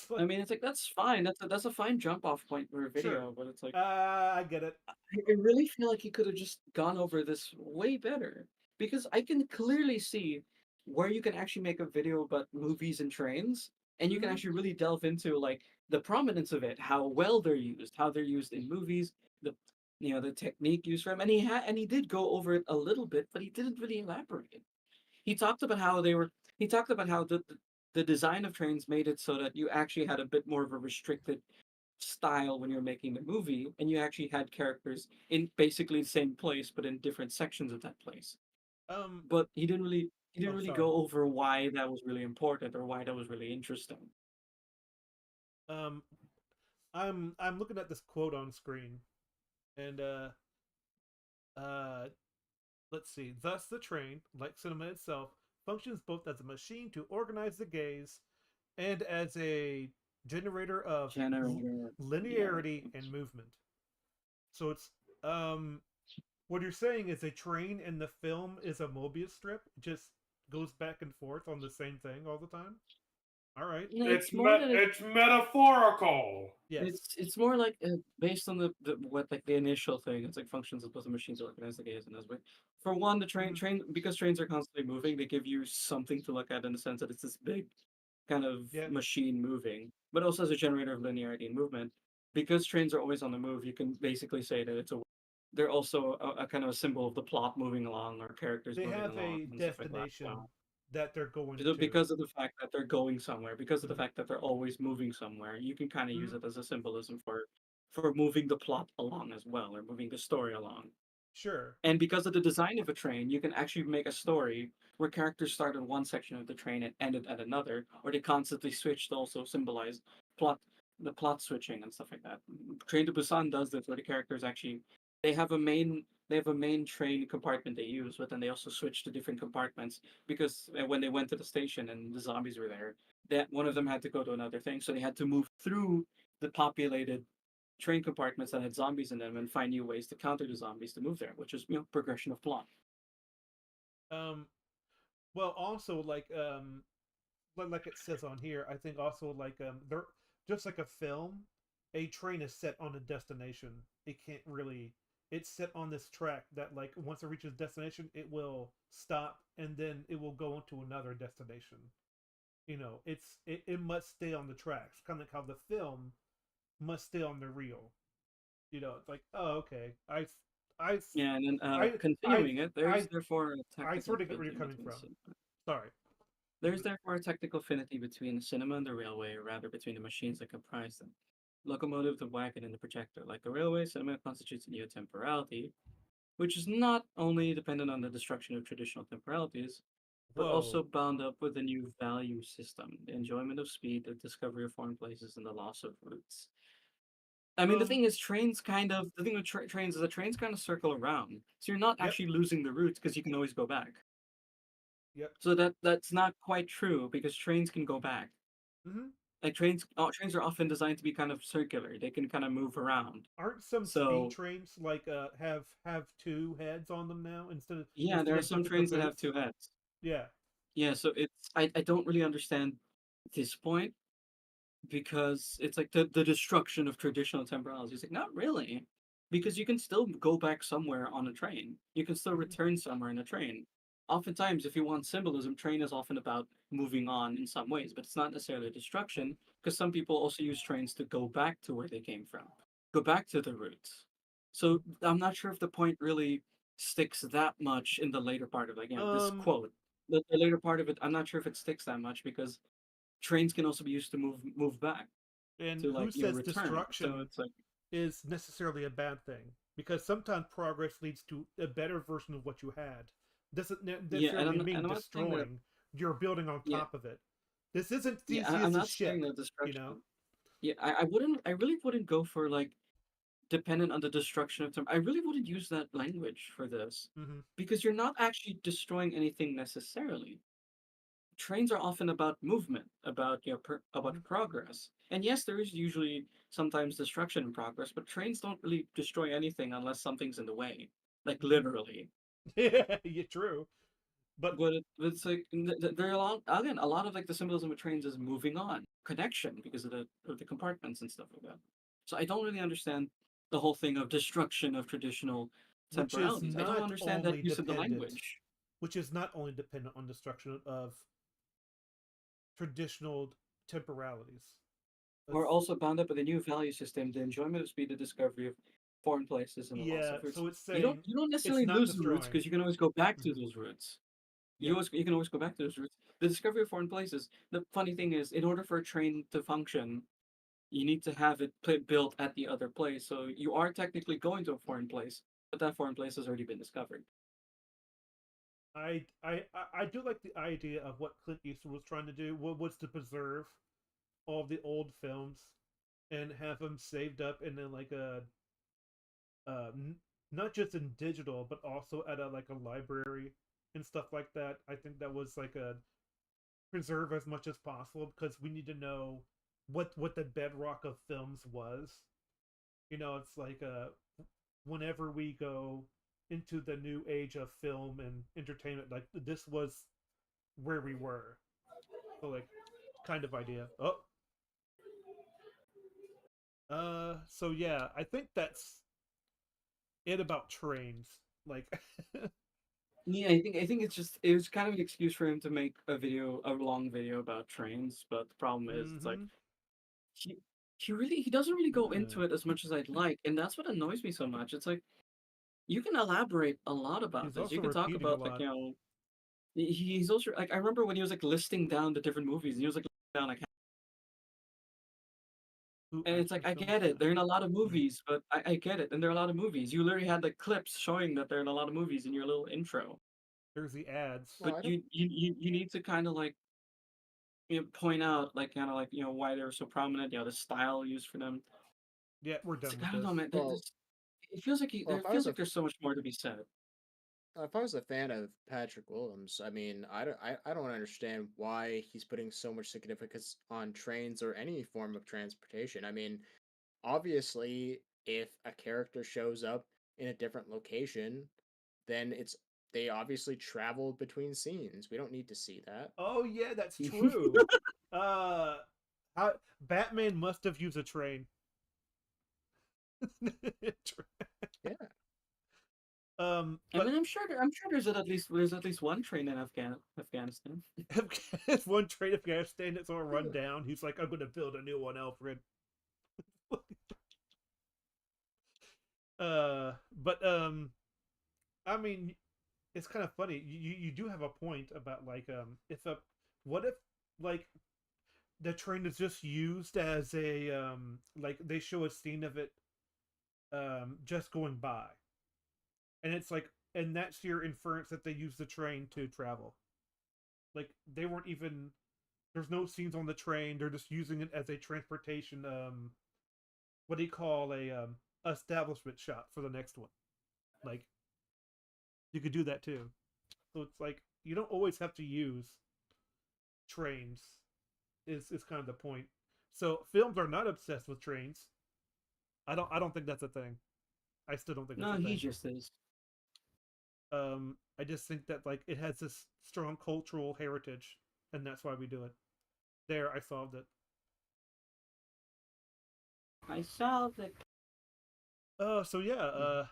Like, I mean, it's like that's fine. That's a fine jump off point for a video, sure. But it's like I get it. I really feel like he could have just gone over this way better because I can clearly see where you can actually make a video about movies and trains, and you can actually really delve into like the prominence of it, how well they're used, how they're used in movies, the the technique used for them, and he did go over it a little bit, but he didn't really elaborate. He talked about how the design of trains made it so that you actually had a bit more of a restricted style when you're making the movie, and you actually had characters in basically the same place but in different sections of that place. But he didn't really go over why that was really important or why that was really interesting. I'm looking at this quote on screen, and let's see. Thus, the train, like cinema itself, functions both as a machine to organize the gaze and as a generator of linearity and movement. So it's what you're saying is a train in the film is a Mobius strip, it just goes back and forth on the same thing all the time. All right, it's metaphorical. Yes, it's more like based on the initial thing. It's like functions as both the machines to organize the gaze and as way. For one, the train because trains are constantly moving, they give you something to look at in the sense that it's this big kind of machine moving, but also as a generator of linearity and movement. Because trains are always on the move, you can basically say that they're also a kind of a symbol of the plot moving along or characters moving along. They have a destination that they're going to. Because of the fact that they're going somewhere, because of the fact that they're always moving somewhere, you can kind of use it as a symbolism for moving the plot along as well, or moving the story along. Sure. And because of the design of a train, you can actually make a story where characters start in one section of the train and ended at another, or they constantly switch to also symbolize the plot switching and stuff like that. Train to Busan does this, where the characters actually they have a main train compartment they use, but then they also switch to different compartments because when they went to the station and the zombies were there, that one of them had to go to another thing, so they had to move through the populated train compartments that had zombies in them and find new ways to counter the zombies to move there, which is progression of plot. Well, also like it says on here, I think also like they're just like a film. A train is set on a destination. It can't really. It's set on this track that like once it reaches destination, it will stop and then it will go into another destination. You know, it must stay on the tracks, kind of like how the film must stay on the reel. You know, it's like, oh, okay, yeah, and then continuing it, there's therefore a I sort of get where you're coming from. Sorry. There's therefore a technical affinity between the cinema and the railway, or rather between the machines that comprise them. Locomotive, the wagon, and the projector. Like a railway, cinema constitutes a new temporality, which is not only dependent on the destruction of traditional temporalities, but also bound up with a new value system, the enjoyment of speed, the discovery of foreign places, and the loss of routes. I mean, the thing is, the thing with trains is that trains kind of circle around, so you're not actually losing the routes because you can always go back. Yep. So that's not quite true because trains can go back. Mm-hmm. Like trains are often designed to be kind of circular. They can kind of move around. Aren't some speed trains like have two heads on them now instead of there are some trains that have two heads. Yeah. Yeah, so I don't really understand this point because it's like the destruction of traditional temporalities. It's like not really. Because you can still go back somewhere on a train. You can still return somewhere in a train. Oftentimes, if you want symbolism, train is often about moving on in some ways, but it's not necessarily destruction, because some people also use trains to go back to where they came from, go back to the roots. So I'm not sure if the point really sticks that much in the later part of this quote. The later part of it, I'm not sure if it sticks that much because trains can also be used to move back. And to, who says return. destruction So it's like, is necessarily a bad thing? Because sometimes progress leads to a better version of what you had. Doesn't necessarily mean destroying. You're building on top of it. This isn't Theseus' ship. You know? Yeah, I really wouldn't go for like dependent on the destruction of time. I really wouldn't use that language for this because you're not actually destroying anything necessarily. Trains are often about movement, about about progress. And yes, there is usually sometimes destruction in progress, but trains don't really destroy anything unless something's in the way, like literally. Yeah, true. But it's like there are a lot of like the symbolism of trains is moving on, connection because of the compartments and stuff like that. So I don't really understand the whole thing of destruction of traditional temporalities. I don't understand that use of the language. Which is not only dependent on destruction of traditional temporalities. We're also bound up with a new value system, the enjoyment of speed, the discovery of foreign places, and the loss of roots. So it's saying you don't necessarily lose the roots because you can always go back to those roots. You can always go back to those roots. The discovery of foreign places. The funny thing is, in order for a train to function, you need to have it built at the other place. So you are technically going to a foreign place, but that foreign place has already been discovered. I do like the idea of what Clint Eastwood was trying to do. What was to preserve all the old films and have them saved up in like a not just in digital, but also at a library and stuff like that. I think that was like a preserve as much as possible because we need to know what the bedrock of films was. You know, it's like whenever we go into the new age of film and entertainment, like this was where we were. So like kind of idea. So yeah, I think that's it about trains. Like yeah, I think it was kind of an excuse for him to make a long video about trains, but the problem is it's like he doesn't really go into it as much as I'd like, and that's what annoys me so much. It's like you can elaborate a lot about this. You can talk about like He's also like, I remember when he was like listing down the different movies. He was like down like, and it's like I get it. They're in a lot of movies, but I get it. And there are a lot of movies. You literally had like clips showing that they're in a lot of movies in your little intro. There's the ads, but you need to kind of like point out like kind of like why they were so prominent. The style used for them. Yeah, we're done. I don't know, man. It feels like there's so much more to be said. If I was a fan of Patrick Williams, I mean, I don't understand why he's putting so much significance on trains or any form of transportation. I mean, obviously, if a character shows up in a different location, then they obviously traveled between scenes. We don't need to see that. Oh yeah, that's true. Batman must have used a train. Yeah. I mean, I'm sure there's at least one train in Afghanistan. One train in Afghanistan that's all run down. He's like, I'm going to build a new one, Alfred. I mean, it's kind of funny. You do have a point about like what if like the train is just used as a like they show a scene of it just going by. And it's like, and that's your inference that they use the train to travel. Like they weren't even, there's no scenes on the train. They're just using it as a transportation. What do you call a establishment shot for the next one? Like you could do that too. So it's like you don't always have to use trains. Is kind of the point. So films are not obsessed with trains. I don't think that's a thing. I still don't think that's a thing. No, he just is. I just think that like it has this strong cultural heritage, and that's why we do it. There, I solved it. I solved it. So yeah,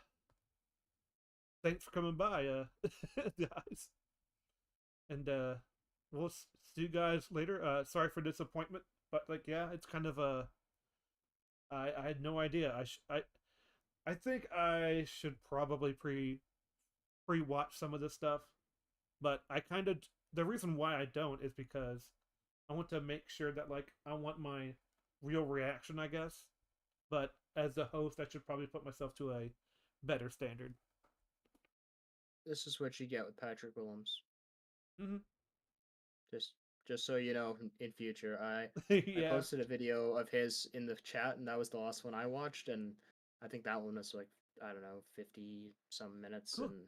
thanks for coming by, guys. And we'll see you guys later. Sorry for disappointment, but like yeah, it's kind of a. I had no idea. I think I should probably pre-watch some of this stuff, but I kind of the reason why I don't is because I want to make sure that like I want my real reaction, I guess. But as a host, I should probably put myself to a better standard. This is what you get with Patrick Williams. Mm-hmm. Just so you know, in future, I posted a video of his in the chat, and that was the last one I watched, and I think that one was like, I don't know, 50 some minutes. Good. And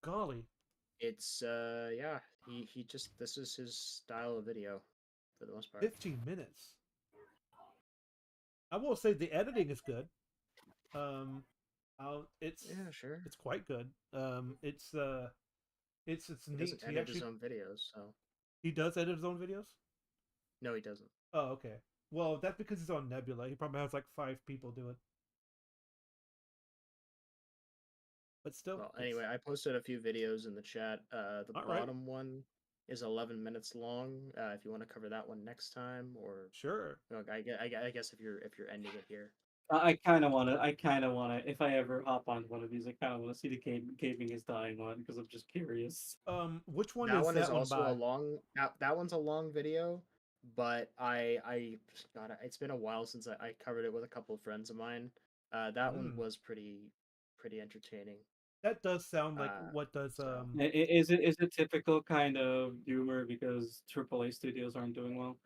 golly, it's yeah, he just, this is his style of video for the most part. 15 minutes. I will say the editing is good. It's yeah, sure. It's quite good. It's he neat. Doesn't edit his own videos, so he does edit his own videos. No, he doesn't. Oh, okay. Well, that's because he's on Nebula. He probably has like 5 people do it. But still. Well, anyway, I posted a few videos in the chat. The bottom one is 11 minutes long. If you want to cover that one next time, or sure. Look, I guess if you're ending it here. I kind of want to. If I ever hop on one of these, I kind of want to see the Caving is Dying one because I'm just curious. Which one that is one that is one also by? a long. That one's a long video, but God, it's been a while since I covered it with a couple of friends of mine. That one was pretty entertaining. That does sound like what does Is it typical kind of humor because AAA studios aren't doing well?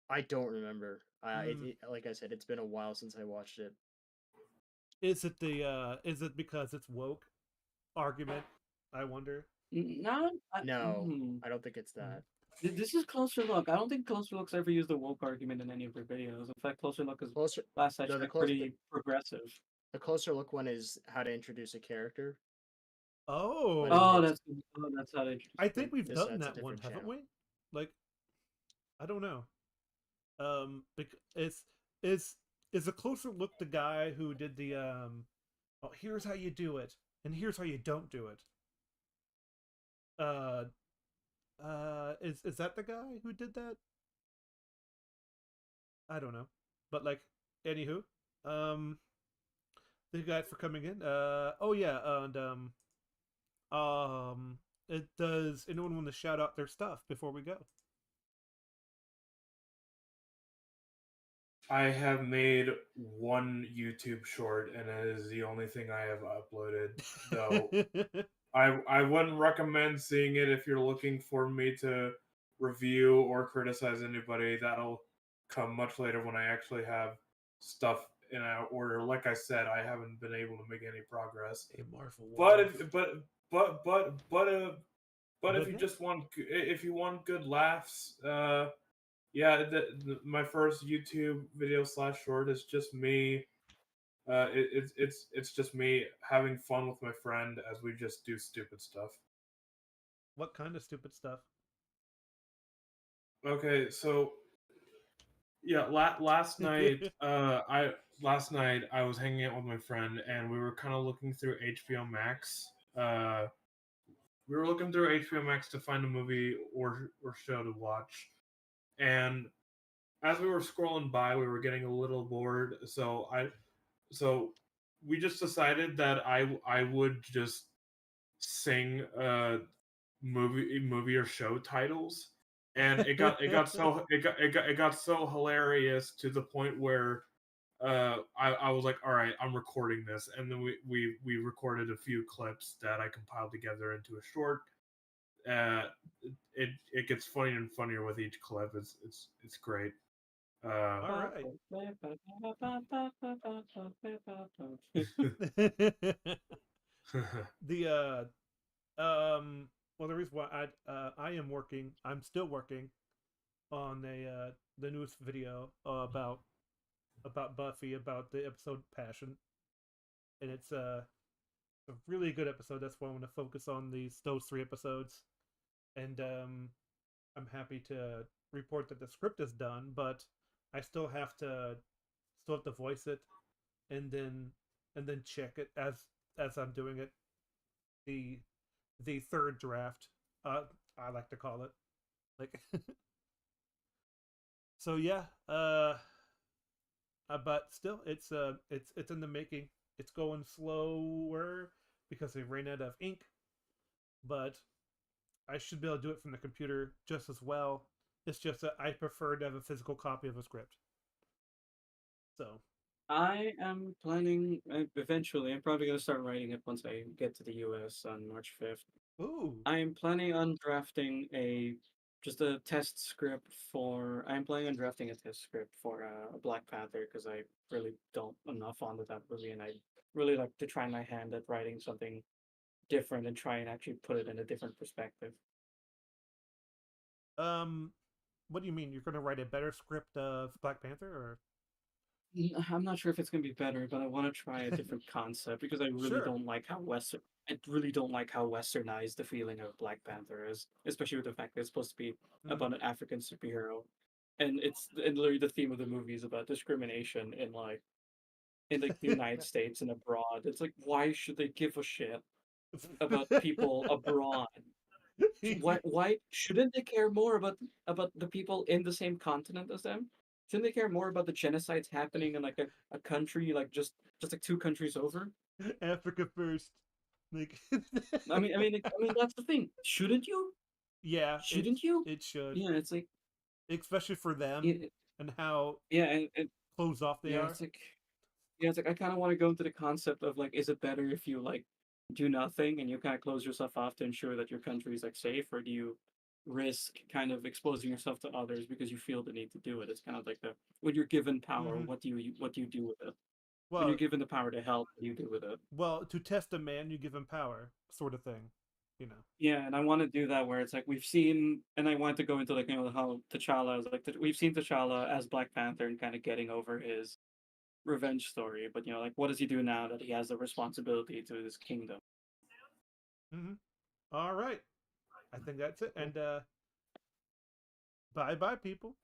I don't remember. Like I said, it's been a while since I watched it. Is it because it's woke argument? I wonder. No, I don't think it's that. This is Closer Look. I don't think Closer Look's ever used the woke argument in any of their videos. In fact, Closer Look is pretty progressive. The Closer Look one is how to introduce a character. That's how they. I think we've done that one, haven't we? Like, I don't know. Is a Closer Look the guy who did the oh, here's how you do it, and here's how you don't do it. Is that the guy who did that? I don't know, but like, anywho, thank you guys for coming in. Oh yeah, and does anyone want to shout out their stuff before we go? I have made one YouTube short, and it is the only thing I have uploaded. Though I wouldn't recommend seeing it if you're looking for me to review or criticize anybody. That'll come much later when I actually have stuff in order. Like I said, I haven't been able to make any progress. A Marvel. But if you just want, if you want good laughs, yeah, my first YouTube video / short is just me. It's just me having fun with my friend as we just do stupid stuff. What kind of stupid stuff? Okay, so yeah, last night I was hanging out with my friend and we were kind of looking through HBO Max. We were looking through HBO Max to find a movie or show to watch, and as we were scrolling by, we were getting a little bored. So we just decided that I would just sing movie or show titles, and it got so hilarious to the point where I was like, all right, I'm recording this, and then we recorded a few clips that I compiled together into a short. It gets funnier and funnier with each clip. It's great. All right. Well, the reason why I'm still working on the newest video about Buffy, about the episode Passion, and it's a really good episode. That's why I want to focus on those 3 episodes, and I'm happy to report that the script is done, but I still have to voice it, and then check it as I'm doing it. The third draft, I like to call it, like. So yeah, but still, it's in the making. It's going slower because they ran out of ink, but I should be able to do it from the computer just as well. It's just that I prefer to have a physical copy of a script. So I am planning eventually. I'm probably going to start writing it once I get to the US on March 5th. Ooh. I am planning on drafting just a test script for. I'm planning on drafting a test script for Black Panther because I really I'm not fond of that movie, and I really like to try my hand at writing something different and try and actually put it in a different perspective. What do you mean? You're going to write a better script of Black Panther, or? I'm not sure if it's going to be better, but I want to try a different concept because I really don't like how westernized the feeling of Black Panther is, especially with the fact that it's supposed to be about an African superhero, and literally the theme of the movie is about discrimination in the United States and abroad. It's like, why should they give a shit about people abroad? Why shouldn't they care more about the people in the same continent as them? Shouldn't they care more about the genocides happening in like a country like just like 2 countries over? Africa first. Like I mean that's the thing. Shouldn't you? Yeah. Shouldn't you? It should. Yeah, it's like, especially for them and how and closed off they are. It's like I kind of want to go into the concept of like, is it better if you like do nothing and you kind of close yourself off to ensure that your country is like safe, or do you risk kind of exposing yourself to others because you feel the need to do it? It's kind of like when you're given power, what do you do with it? Well, when you're given the power to help, what do you do with it? Well, to test a man, you give him power, sort of thing, you know. Yeah, and I want to do that where it's like we've seen, and I want to go into like, you know, how T'Challa is like we've seen T'Challa as Black Panther and kind of getting over his revenge story, but you know, like, what does he do now that he has the responsibility to his kingdom? All right, I think that's it, and bye people.